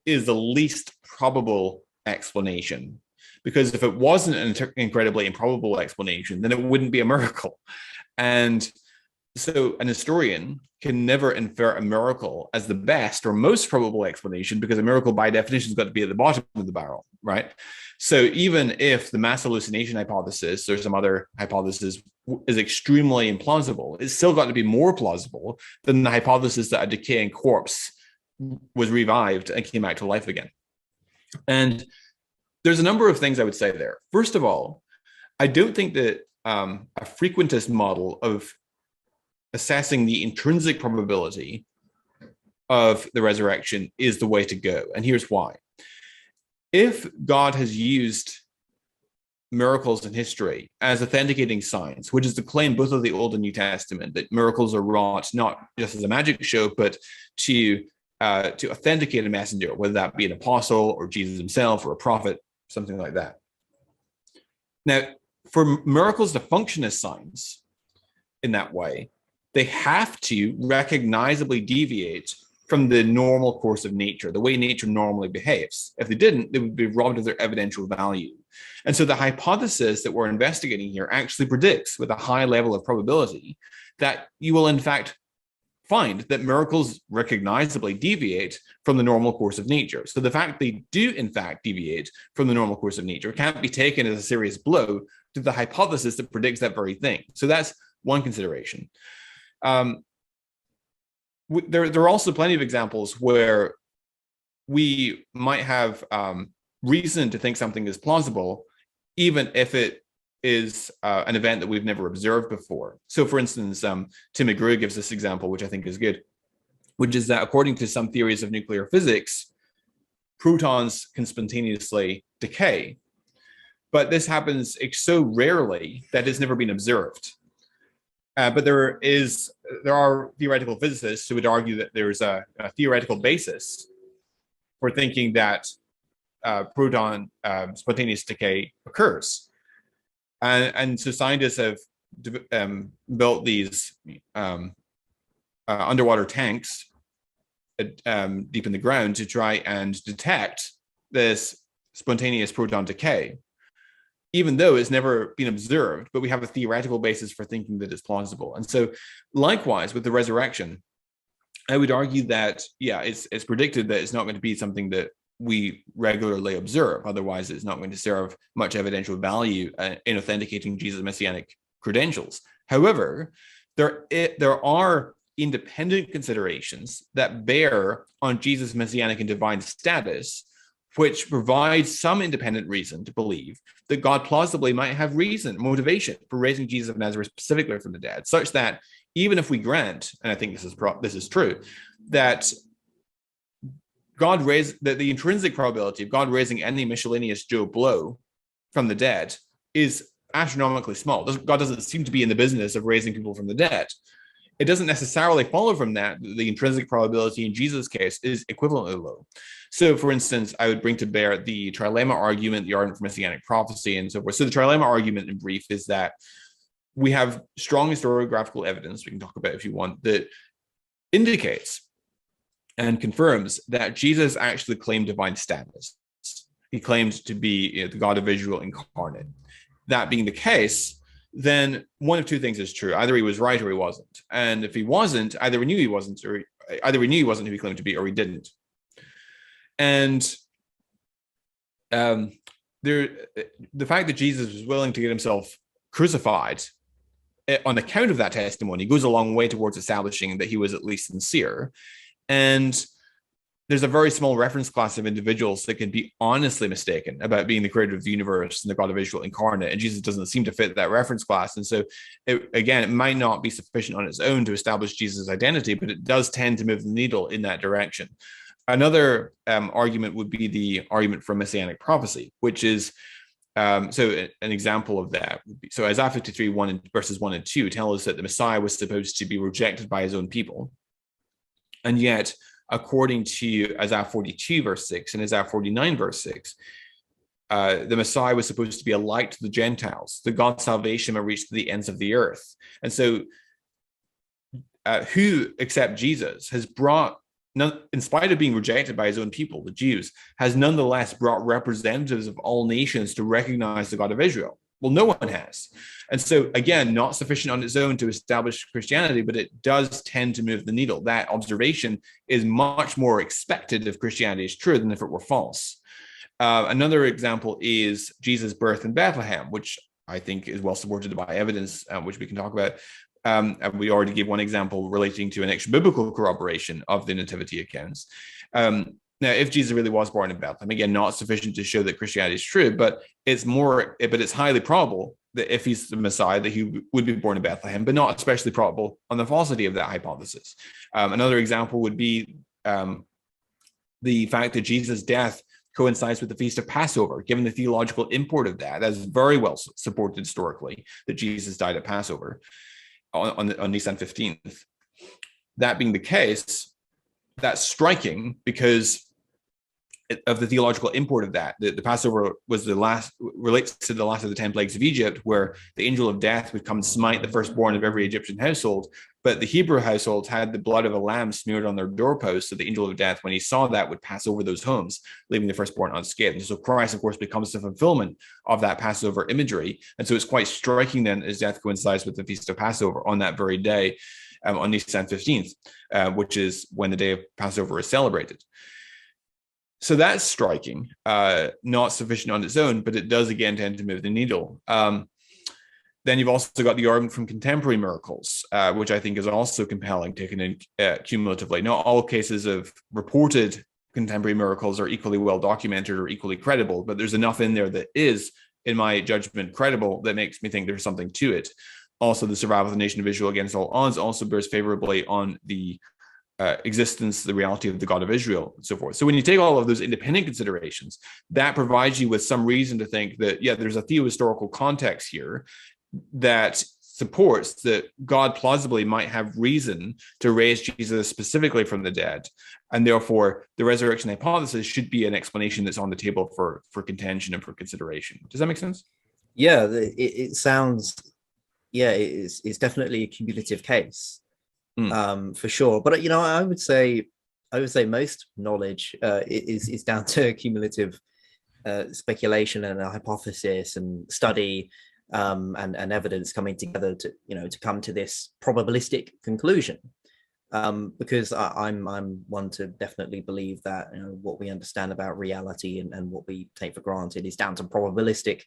is the least probable explanation. Because if it wasn't an incredibly improbable explanation, then it wouldn't be a miracle. And so an historian can never infer a miracle as the best or most probable explanation, because a miracle by definition has got to be at the bottom of the barrel, right? So even if the mass hallucination hypothesis or some other hypothesis is extremely implausible, it's still got to be more plausible than the hypothesis that a decaying corpse was revived and came back to life again. And there's a number of things I would say there. First of all, I don't think that a frequentist model of assessing the intrinsic probability of the resurrection is the way to go. And here's why. If God has used miracles in history as authenticating signs, which is the claim both of the Old and New Testament, that miracles are wrought not just as a magic show, but to authenticate a messenger, whether that be an apostle or Jesus himself or a prophet, something like that. Now, for miracles to function as signs in that way, they have to recognizably deviate from the normal course of nature, the way nature normally behaves. If they didn't, they would be robbed of their evidential value. And so the hypothesis that we're investigating here actually predicts with a high level of probability that you will in fact find that miracles recognizably deviate from the normal course of nature. So the fact they do in fact deviate from the normal course of nature can't be taken as a serious blow to the hypothesis that predicts that very thing. So that's one consideration. There are also plenty of examples where we might have reason to think something is plausible, even if it is an event that we've never observed before. So for instance, Tim McGrew gives this example, which I think is good, which is that according to some theories of nuclear physics, protons can spontaneously decay. But this happens so rarely that it's never been observed. But there are theoretical physicists who would argue that there's a theoretical basis for thinking that proton spontaneous decay occurs. And so scientists have built these underwater tanks deep in the ground to try and detect this spontaneous proton decay, even though it's never been observed, but we have a theoretical basis for thinking that it's plausible. And so likewise with the resurrection, I would argue that, yeah, it's predicted that it's not going to be something that we regularly observe. Otherwise, it's not going to serve much evidential value in authenticating Jesus' messianic credentials. However, there are independent considerations that bear on Jesus' messianic and divine status, which provide some independent reason to believe that God plausibly might have motivation for raising Jesus of Nazareth specifically from the dead, such that even if we grant, and I think this is true, that the intrinsic probability of God raising any miscellaneous Joe Blow from the dead is astronomically small. God doesn't seem to be in the business of raising people from the dead. It doesn't necessarily follow from that the intrinsic probability in Jesus' case is equivalently low. So, for instance, I would bring to bear the trilemma argument, the argument for messianic prophecy, and so forth. So the trilemma argument in brief is that we have strong historiographical evidence, we can talk about if you want, that indicates and confirms that Jesus actually claimed divine status. He claimed to be the God of Israel incarnate. That being the case, then one of two things is true. Either he was right or he wasn't. And if he wasn't, either we knew he wasn't who he claimed to be, or he didn't. And the fact that Jesus was willing to get himself crucified on account of that testimony goes a long way towards establishing that he was at least sincere. And there's a very small reference class of individuals that can be honestly mistaken about being the creator of the universe and the God of Israel incarnate, and Jesus doesn't seem to fit that reference class. And so, it might not be sufficient on its own to establish Jesus' identity, but it does tend to move the needle in that direction. Another argument would be the argument from messianic prophecy, which is so an example of that would be, so Isaiah 53, verses 1 and 2 tell us that the Messiah was supposed to be rejected by his own people. And yet, according to Isaiah 42, verse 6, and Isaiah 49, verse 6, the Messiah was supposed to be a light to the Gentiles, that God's salvation might reach to the ends of the earth. And so, who, except Jesus, has brought, in spite of being rejected by his own people, the Jews, has nonetheless brought representatives of all nations to recognize the God of Israel? Well, no one has. And so, again, not sufficient on its own to establish Christianity, but it does tend to move the needle. That observation is much more expected if Christianity is true than if it were false. Another example is Jesus' birth in Bethlehem, which I think is well supported by evidence, which we can talk about. And we already gave one example relating to an extra biblical corroboration of the nativity accounts. Now, if Jesus really was born in Bethlehem, again, not sufficient to show that Christianity is true, but it's highly probable that if he's the Messiah, that he would be born in Bethlehem, but not especially probable on the falsity of that hypothesis. Another example would be the fact that Jesus' death coincides with the Feast of Passover, given the theological import of that. That's very well supported historically, that Jesus died at Passover on Nisan 15th. That being the case, that's striking because of the theological import of that. The Passover was relates to the last of the 10 plagues of Egypt, where the angel of death would come and smite the firstborn of every Egyptian household. But the Hebrew households had the blood of a lamb smeared on their doorposts, so the angel of death, when he saw that, would pass over those homes, leaving the firstborn unscathed. And so Christ, of course, becomes the fulfillment of that Passover imagery. And so it's quite striking then, as death coincides with the Feast of Passover on that very day, on Nisan 15th, which is when the day of Passover is celebrated. So that's striking, not sufficient on its own, but it does again tend to move the needle. Then you've also got the argument from contemporary miracles, which I think is also compelling, taken in cumulatively. Not all cases of reported contemporary miracles are equally well documented or equally credible, but there's enough in there that is, in my judgment, credible that makes me think there's something to it. Also, the survival of the nation of Israel against all odds also bears favorably on the existence, the reality of the God of Israel, and so forth. So when you take all of those independent considerations, that provides you with some reason to think that, yeah, there's a theohistorical context here that supports that God plausibly might have reason to raise Jesus specifically from the dead, and therefore the resurrection hypothesis should be an explanation that's on the table for contention and for consideration. Does that make sense? Yeah, it sounds, yeah, it's definitely a cumulative case, for sure. But I would say most knowledge is down to cumulative speculation and a hypothesis and study, and evidence coming together to come to this probabilistic conclusion. Because I'm one to definitely believe that what we understand about reality and what we take for granted is down to probabilistic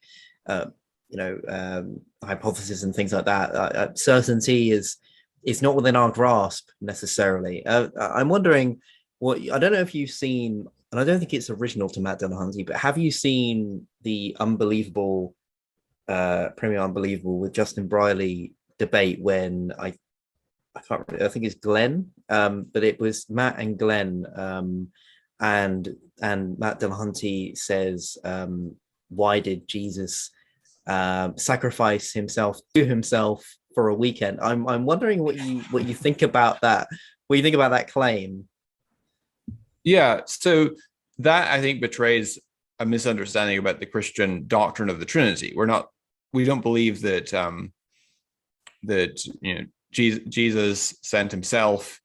hypothesis and things like that. Certainty is not within our grasp necessarily. I'm wondering I don't know if you've seen, and I don't think it's original to Matt Dillahunty, but have you seen the Unbelievable, Premier Unbelievable with Justin Briley debate when I can't remember, I think it's Glenn, but it was Matt and Glenn, and Matt Dillahunty says, why did Jesus sacrifice himself to himself for a weekend? I'm wondering what you think about that. What you think about that claim? Yeah, so that I think betrays a misunderstanding about the Christian doctrine of the Trinity. We don't believe that Jesus sent himself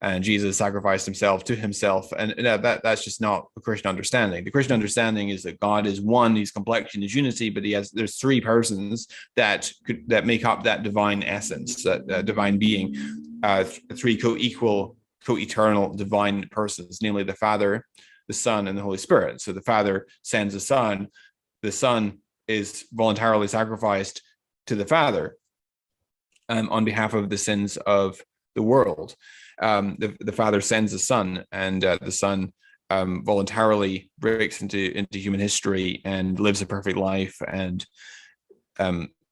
and Jesus sacrificed himself to himself, and that's just not a Christian understanding. The Christian understanding is that God is one; He's complexion, is unity, but there's three persons that make up that divine essence, that divine being, three co-equal, co-eternal divine persons, namely the Father, the Son, and the Holy Spirit. So the Father sends the Son is voluntarily sacrificed to the Father on behalf of the sins of the world. The Father sends the Son, and the Son voluntarily breaks into human history and lives a perfect life and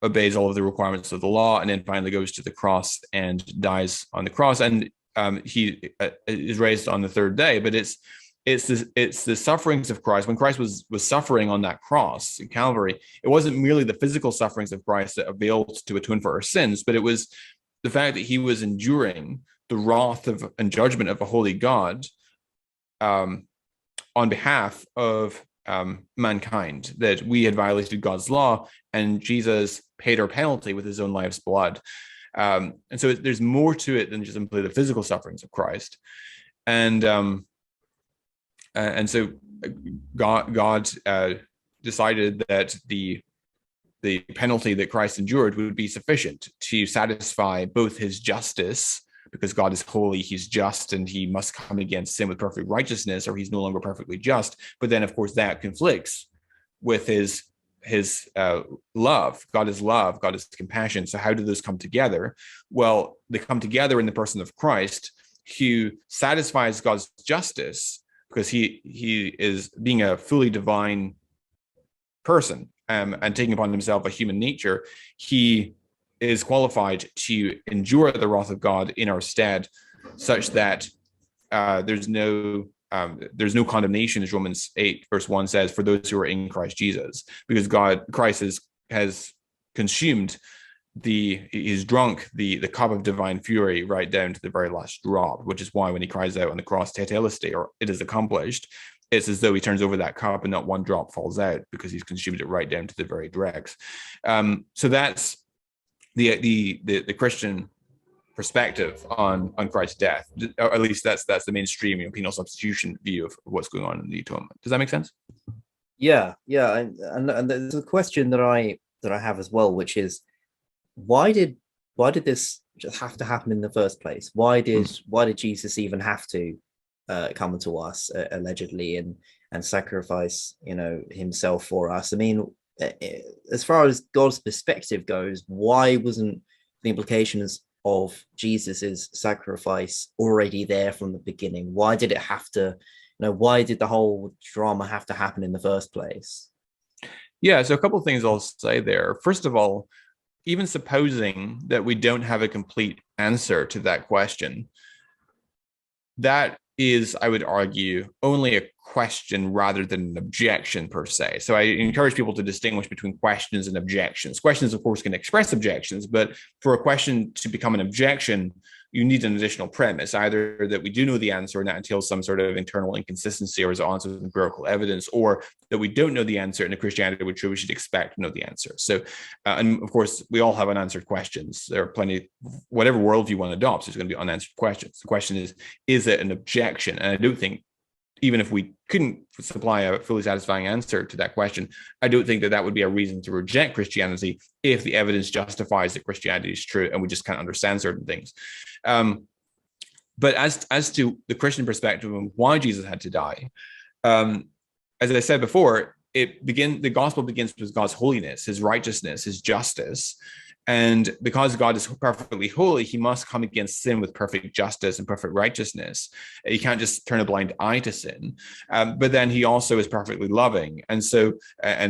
obeys all of the requirements of the law, and then finally goes to the cross and dies on the cross, and he is raised on the third day. But it's the sufferings of Christ. When Christ was suffering on that cross in Calvary, it wasn't merely the physical sufferings of Christ that availed to atone for our sins, but it was the fact that he was enduring the wrath and judgment of a holy God on behalf of mankind, that we had violated God's law, and Jesus paid our penalty with his own life's blood. And so there's more to it than just simply the physical sufferings of Christ. And so God decided that the penalty that Christ endured would be sufficient to satisfy both his justice, because God is holy, he's just, and he must come against sin with perfect righteousness, or he's no longer perfectly just. But then, of course, that conflicts with his love. God is love, God is compassion. So how do those come together? Well, they come together in the person of Christ, who satisfies God's justice, because he is being a fully divine person, and taking upon himself a human nature. He is qualified to endure the wrath of God in our stead, such that there's no condemnation, as Romans 8 verse 1 says, for those who are in Christ Jesus, because Christ has consumed he's drunk the cup of divine fury right down to the very last drop, which is why when he cries out on the cross, tetelestai, or it is accomplished, it's as though he turns over that cup and not one drop falls out, because he's consumed it right down to the very dregs. So that's the Christian perspective on Christ's death, or at least that's the mainstream penal substitution view of what's going on in the atonement. Does that make sense? Yeah, and there's a question that I have as well, which is, why did this just have to happen in the first place? Why did Jesus even have to come to us allegedly and sacrifice himself for us? I mean, as far as God's perspective goes, why wasn't the implications of Jesus's sacrifice already there from the beginning? Why did it have to, why did the whole drama have to happen in the first place? Yeah, so a couple of things I'll say there. First of all, even supposing that we don't have a complete answer to that question, that is, I would argue, only a question rather than an objection per se. So I encourage people to distinguish between questions and objections. Questions, of course, can express objections, but for a question to become an objection, you need an additional premise, either that we do know the answer and that entails some sort of internal inconsistency or is answered with empirical evidence, or that we don't know the answer and if Christianity were true, we should expect to know the answer. So, and of course, we all have unanswered questions. There are plenty, whatever worldview you want to adopt, there's going to be unanswered questions. The question is it an objection? And I don't think, even if we couldn't supply a fully satisfying answer to that question, I don't think that that would be a reason to reject Christianity if the evidence justifies that Christianity is true and we just can't understand certain things. But as to the Christian perspective and why Jesus had to die, as I said before, the gospel begins with God's holiness, his righteousness, his justice. And because God is perfectly holy, he must come against sin with perfect justice and perfect righteousness. He can't just turn a blind eye to sin. But then he also is perfectly loving and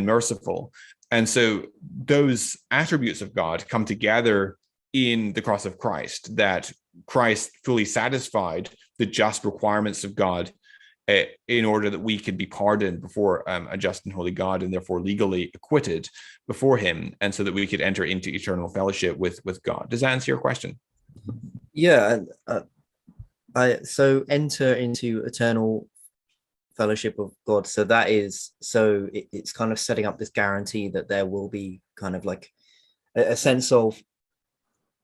merciful. And so those attributes of God come together in the cross of Christ, that Christ fully satisfied the just requirements of God in order that we could be pardoned before a just and holy God, and therefore legally acquitted before him, and so that we could enter into eternal fellowship with God. Does that answer your question? Yeah. So enter into eternal fellowship of God. So that is, so it's kind of setting up this guarantee that there will be kind of like a sense of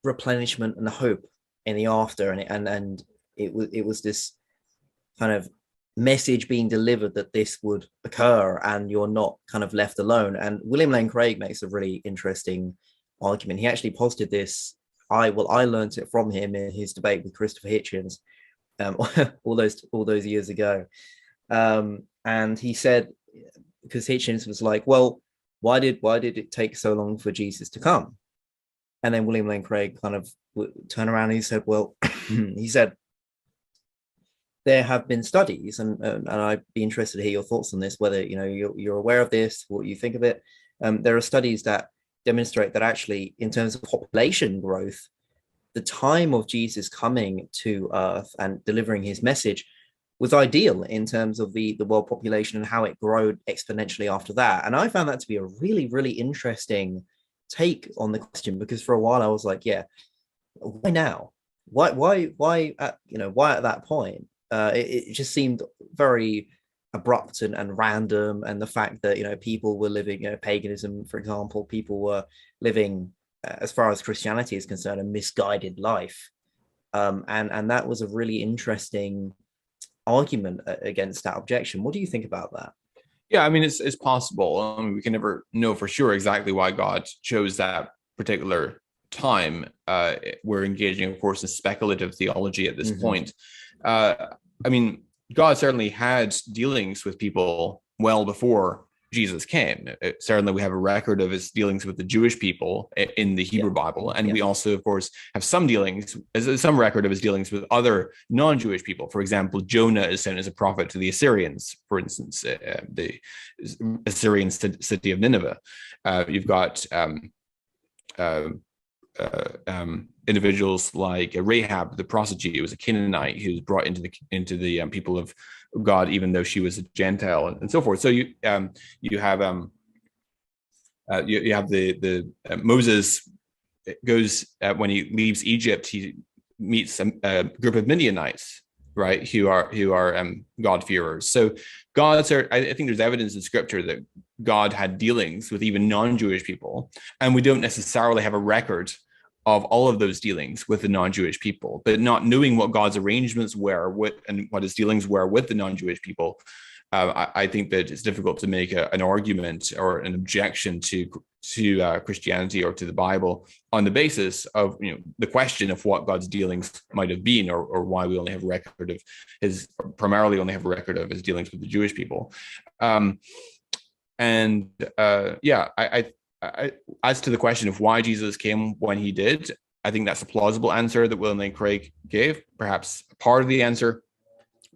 replenishment and hope in the after, and it was this kind of message being delivered that this would occur and you're not kind of left alone. And William Lane Craig makes a really interesting argument. He actually posted this. I learned it from him in his debate with Christopher Hitchens all those years ago. And he said, because Hitchens was like, well, why did it take so long for Jesus to come? And then William Lane Craig kind of turned around and he said, well, he said, there have been studies, and I'd be interested to hear your thoughts on this, whether you're aware of this, what you think of it. There are studies that demonstrate that actually, in terms of population growth, the time of Jesus coming to earth and delivering his message was ideal in terms of the world population and how it grew exponentially after that. And I found that to be a really, really interesting take on the question, because for a while I was like, yeah, why now? Why at that point? It just seemed very abrupt and random, and the fact that people were living paganism, for example, people were living as far as Christianity is concerned a misguided life, and that was a really interesting argument against that objection. What do you think about that? Yeah, I mean, it's possible. I mean, we can never know for sure exactly why God chose that particular time. We're engaging, of course, in speculative theology at this point. I mean, God certainly had dealings with people well before Jesus came. Certainly, we have a record of his dealings with the Jewish people in the Hebrew Bible, and we also, of course, have some record of his dealings with other non-Jewish people. For example, Jonah is sent as a prophet to the Assyrians, for instance, the Assyrian city of Nineveh. You've got individuals like Rahab, the prostitute, who was a Canaanite, who was brought into the people of God, even though she was a Gentile, and so forth. So you have the Moses goes when he leaves Egypt, he meets a group of Midianites, right, who are God-fearers. So I think there's evidence in Scripture that God had dealings with even non-Jewish people, and we don't necessarily have a record of all of those dealings with the non-Jewish people. But not knowing what God's arrangements were and what his dealings were with the non-Jewish people, I think that it's difficult to make an argument or an objection to Christianity or to the Bible on the basis of the question of what God's dealings might have been, or why we only have primarily only have a record of his dealings with the Jewish people. As to the question of why Jesus came when he did, I think that's a plausible answer that William Lane Craig gave, perhaps part of the answer.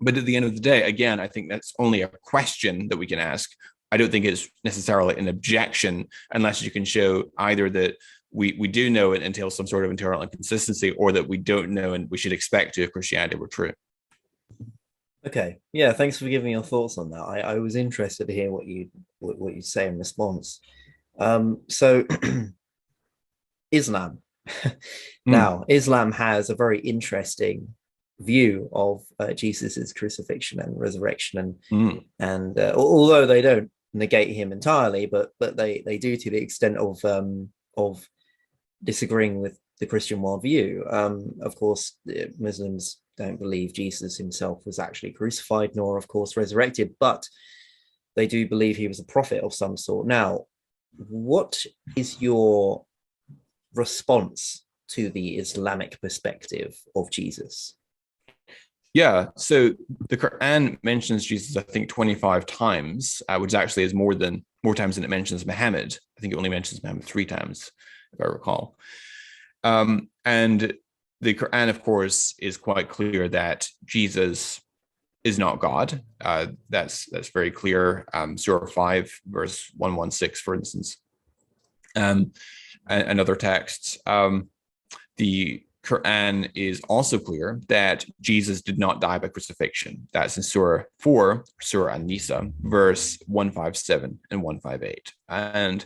But at the end of the day, again, I think that's only a question that we can ask. I don't think it's necessarily an objection, unless you can show either that we do know it entails some sort of internal inconsistency, or that we don't know and we should expect to if Christianity were true. Okay. Yeah, thanks for giving your thoughts on that. I was interested to hear what you say in response. So Islam. Mm, Now, Islam has a very interesting view of Jesus's crucifixion and resurrection, mm. and although they don't negate him entirely, but they do to the extent of disagreeing with the Christian worldview. Of course, Muslims don't believe Jesus himself was actually crucified, nor, of course, resurrected, but they do believe he was a prophet of some sort. Now, what is your response to the Islamic perspective of Jesus? Yeah, so the Quran mentions Jesus, I think, 25 times, which actually is more times than it mentions Muhammad. I think it only mentions Muhammad 3 times, if I recall. And the Quran, of course, is quite clear that Jesus is not God. That's very clear. Surah 5, verse 116, for instance, and other texts. The Quran is also clear that Jesus did not die by crucifixion. That's in Surah 4, Surah An-Nisa, verse 157 and 158. And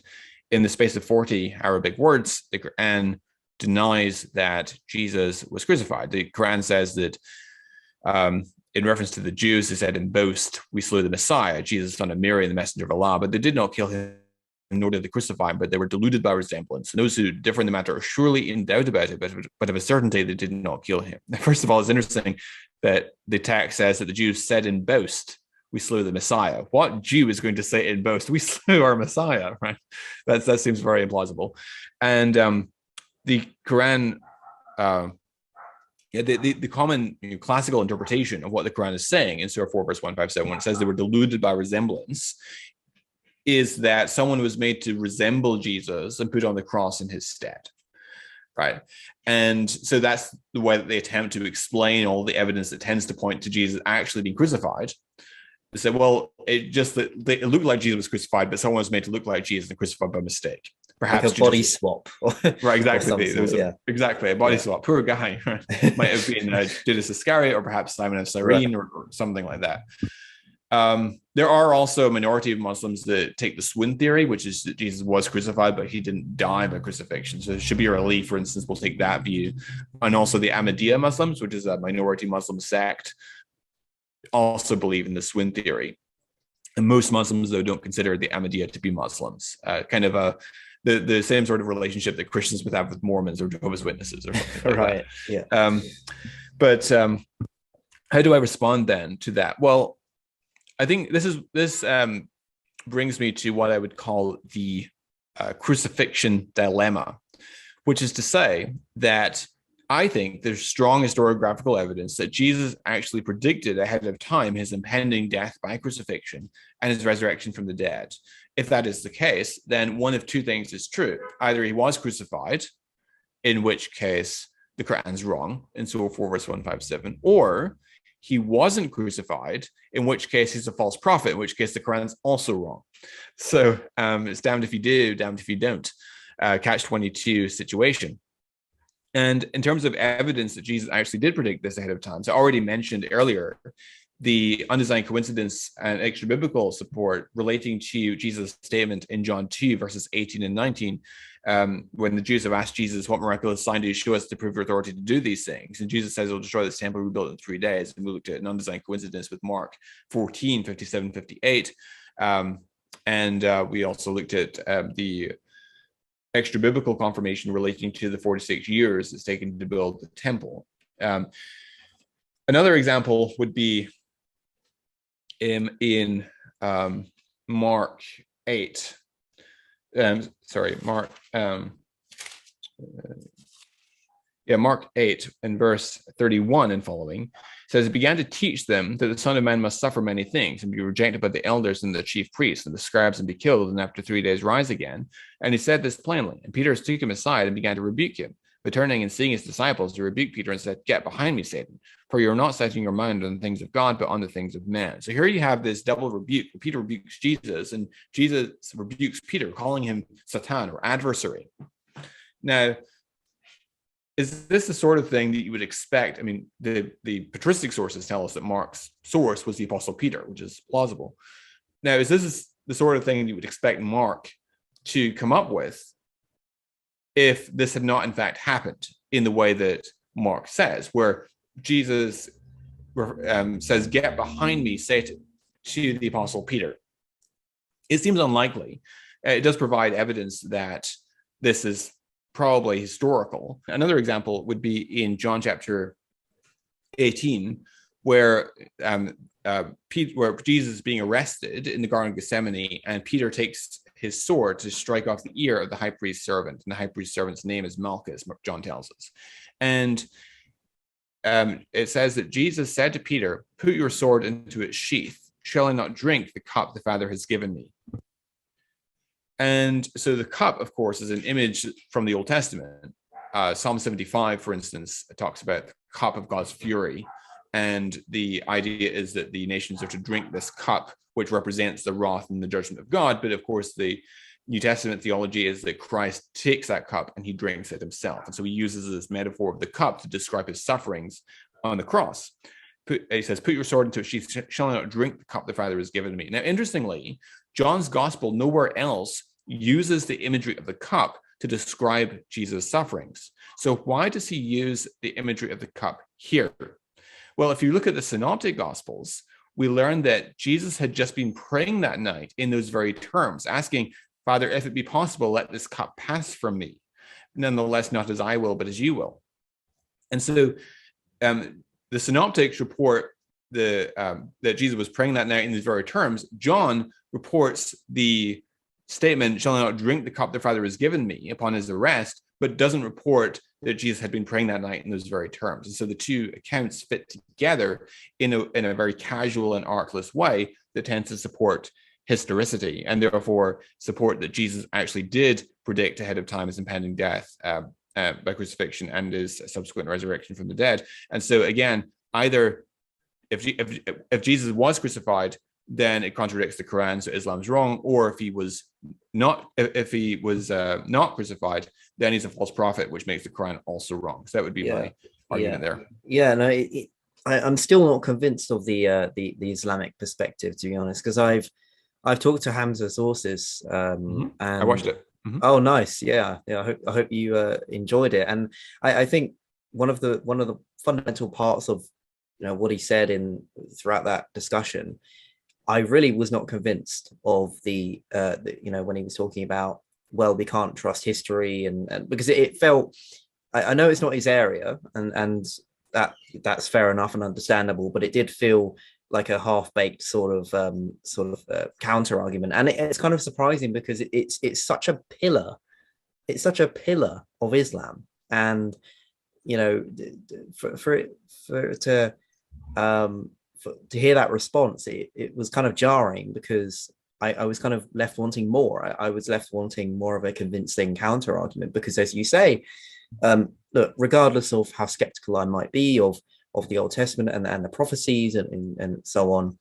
in the space of 40 Arabic words, the Quran denies that Jesus was crucified. The Quran says that, in reference to the Jews, they said, "In boast, we slew the Messiah, Jesus, son of Mary, the messenger of Allah, but they did not kill him, nor did they crucify him, but they were deluded by resemblance. And those who differ in the matter are surely in doubt about it, but of a certainty they did not kill him." First of all, it's interesting that the text says that the Jews said in boast, "We slew the Messiah." What Jew is going to say in boast, "We slew our Messiah," right? That seems very implausible. And the Quran, the common classical interpretation of what the Quran is saying in Surah 4, verse 157, when it says they were deluded by resemblance, is that someone was made to resemble Jesus and put on the cross in his stead, right? And so that's the way that they attempt to explain all the evidence that tends to point to Jesus actually being crucified. They say, well, it looked like Jesus was crucified, but someone was made to look like Jesus and crucified by mistake. Like Perhaps a body Jesus, swap, right? or Exactly. some There was sort, yeah. exactly a body Yeah. swap. Poor guy, right? Might have been Judas Iscariot, or perhaps Simon of Right. Cyrene, or something like that. There are also a minority of Muslims that take the swin theory, which is that Jesus was crucified, but he didn't die by crucifixion. So Shabir Ali, for instance, will take that view. And also the Ahmadiyya Muslims, which is a minority Muslim sect, also believe in the swin theory. And most Muslims, though, don't consider the Ahmadiyya to be Muslims. The same sort of relationship that Christians would have with Mormons or Jehovah's Witnesses or something like Right. that. Yeah. But how do I respond then to that? Well, I think this brings me to what I would call the crucifixion dilemma, which is to say that I think there's strong historiographical evidence that Jesus actually predicted ahead of time his impending death by crucifixion and his resurrection from the dead. If that is the case, then one of two things is true. Either he was crucified, in which case the Quran's wrong in Surah 4, verse 157, or he wasn't crucified, in which case he's a false prophet, in which case the Quran's also wrong. So it's damned if you do, damned if you don't. Catch-22 situation. And in terms of evidence that Jesus actually did predict this ahead of time, so I already mentioned earlier the undesigned coincidence and extra biblical support relating to Jesus' statement in John 2, verses 18 and 19, when the Jews have asked Jesus, "What miraculous sign do you show us to prove your authority to do these things?" And Jesus says, "He'll destroy this temple rebuilt in 3 days." And we looked at an undesigned coincidence with Mark 14, 57, 58. And we also looked at the extra biblical confirmation relating to the 46 years it's taken to build the temple. Another example would be in Mark 8. Mark 8 and verse 31 and following says, "He began to teach them that the Son of Man must suffer many things and be rejected by the elders and the chief priests and the scribes and be killed and after 3 days rise again. And he said this plainly. And Peter took him aside and began to rebuke him. But turning and seeing his disciples, he rebuked Peter and said, 'Get behind me, Satan, for you are not setting your mind on the things of God, but on the things of man.'" So here you have this double rebuke. Peter rebukes Jesus and Jesus rebukes Peter, calling him Satan or adversary. Now, is this the sort of thing that you would expect? I mean, the patristic sources tell us that Mark's source was the Apostle Peter, which is plausible. Now, is this the sort of thing you would expect Mark to come up with if this had not in fact happened in the way that Mark says, where Jesus says, "Get behind me, Satan," to the Apostle Peter? It seems unlikely. It does provide evidence that this is probably historical. Another example would be in John chapter 18, where where Jesus is being arrested in the Garden of Gethsemane, and Peter takes his sword to strike off the ear of the high priest's servant, and the high priest's servant's name is Malchus, John tells us. And it says that Jesus said to Peter, "Put your sword into its sheath. Shall I not drink the cup the Father has given me?" And so the cup, of course, is an image from the Old Testament. Psalm 75, for instance, talks about the cup of God's fury. And the idea is that the nations are to drink this cup, which represents the wrath and the judgment of God. But of course, the New Testament theology is that Christ takes that cup and he drinks it himself. And so he uses this metaphor of the cup to describe his sufferings on the cross. He says, "Put your sword into its sheath. Shall I not drink the cup the Father has given me?" Now, interestingly, John's gospel nowhere else uses the imagery of the cup to describe Jesus' sufferings. So why does he use the imagery of the cup here? Well, if you look at the synoptic gospels, we learn that Jesus had just been praying that night in those very terms, asking, "Father, if it be possible, let this cup pass from me. Nonetheless, not as I will, but as you will." And so the synoptics report that Jesus was praying that night in these very terms. John reports the statement, "Shall I not drink the cup the Father has given me," upon his arrest, but doesn't report that Jesus had been praying that night in those very terms. And so the two accounts fit together in a very casual and artless way that tends to support historicity, and therefore support that Jesus actually did predict ahead of time his impending death by crucifixion and his subsequent resurrection from the dead. And so again, either if Jesus was crucified, then it contradicts the Quran, so Islam's wrong. Or if he was not crucified, then he's a false prophet, which makes the Quran also wrong. So that would be my argument there. Yeah, no, I'm still not convinced of the Islamic perspective, to be honest, because I've talked to Hamza sources, and I watched it. Mm-hmm. Oh, nice. Yeah. I hope you enjoyed it. And I think one of the fundamental parts of what he said throughout that discussion, I really was not convinced of the when he was talking about, well, we can't trust history, and because it felt, I know it's not his area, and that's fair enough and understandable, but it did feel like a half-baked sort of counter argument, and it's kind of surprising because it's such a pillar of Islam, and to hear that response, it was kind of jarring, because I was kind of left wanting more. I was left wanting more of a convincing counter argument, because, as you say, look, regardless of how skeptical I might be of the Old Testament and the prophecies and so on,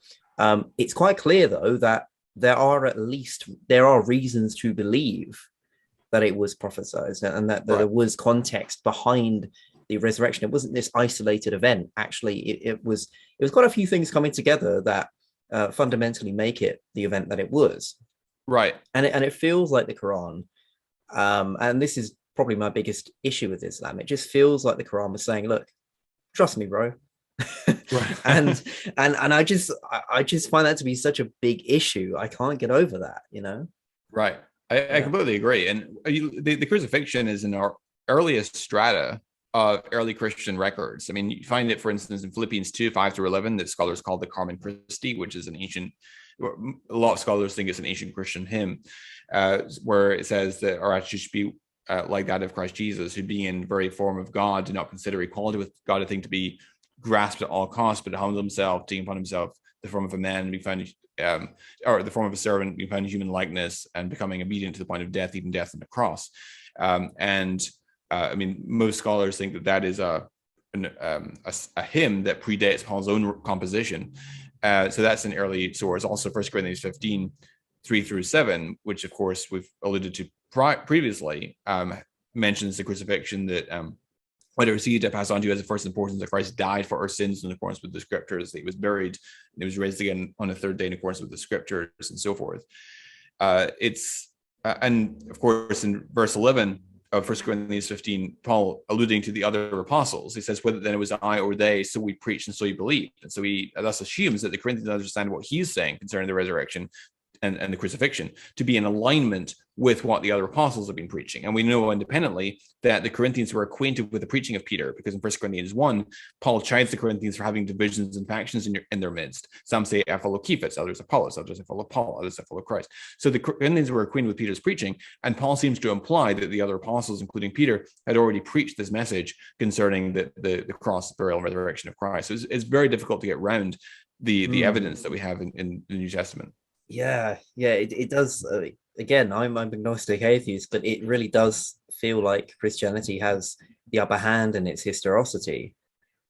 it's quite clear, though, that there are reasons to believe that it was prophesied, and that there was context behind the resurrection. It wasn't this isolated event. Actually, it was quite a few things coming together that fundamentally make it the event that it was. Right. And it feels like the Quran, and this is probably my biggest issue with Islam. It just feels like the Quran was saying, "Look, trust me, bro." Right. and I just find that to be such a big issue. I can't get over that, Right. I completely agree. And the crucifixion is in our earliest strata of early Christian records. I mean, you find it, for instance, in Philippians 2:5-11, that scholars call the Carmen Christi, which is a lot of scholars think it's an ancient Christian hymn, where it says that our attitude should be like that of Christ Jesus, who, being in very form of God, did not consider equality with God a thing to be grasped at all costs, but humbled himself, taking upon himself the form of a man, being found, or the form of a servant, being found in human likeness, and becoming obedient to the point of death, even death on the cross. I mean, most scholars think that is a hymn that predates Paul's own composition. So that's an early source. Also, 1 Corinthians 15:3-7, which, of course, we've alluded to previously, mentions the crucifixion, that what I received, I pass on to you as of first importance that Christ died for our sins in accordance with the scriptures, that he was buried, and he was raised again on the third day in accordance with the scriptures, and so forth. And of course, in verse 11 of 1 Corinthians 15, Paul alluding to the other apostles, he says, whether then it was I or they, so we preach and so you believe. And so he thus assumes that the Corinthians understand what he's saying concerning the resurrection and the crucifixion to be in alignment with what the other apostles have been preaching. And we know independently that the Corinthians were acquainted with the preaching of Peter, because in 1 Corinthians 1, Paul chides the Corinthians for having divisions and factions in their midst. Some say, I follow Cephas, others Apollos, others I follow Paul, others I follow Christ. So the Corinthians were acquainted with Peter's preaching, and Paul seems to imply that the other apostles, including Peter, had already preached this message concerning the cross, burial, and resurrection of Christ. So it's very difficult to get around the evidence that we have in the New Testament. Yeah, it does. Again, I'm agnostic atheist, but it really does feel like Christianity has the upper hand in its historicity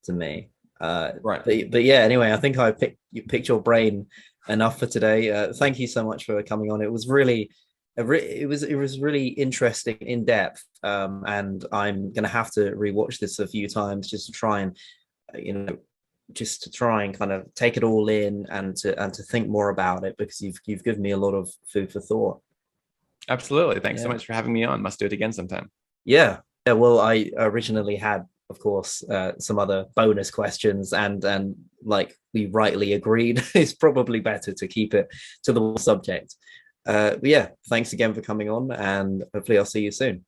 to me. Right. But yeah, anyway, I think you picked your brain enough for today. Thank you so much for coming on. It was really, it was really interesting, in depth, and I'm gonna have to rewatch this a few times just to try and, just to try and kind of take it all in and to think more about it, because you've given me a lot of food for thought. Absolutely. Thanks so much for having me on. Must do it again sometime. Yeah. Well, I originally had, of course, some other bonus questions, and like we rightly agreed, it's probably better to keep it to the subject. But yeah, thanks again for coming on, and hopefully I'll see you soon.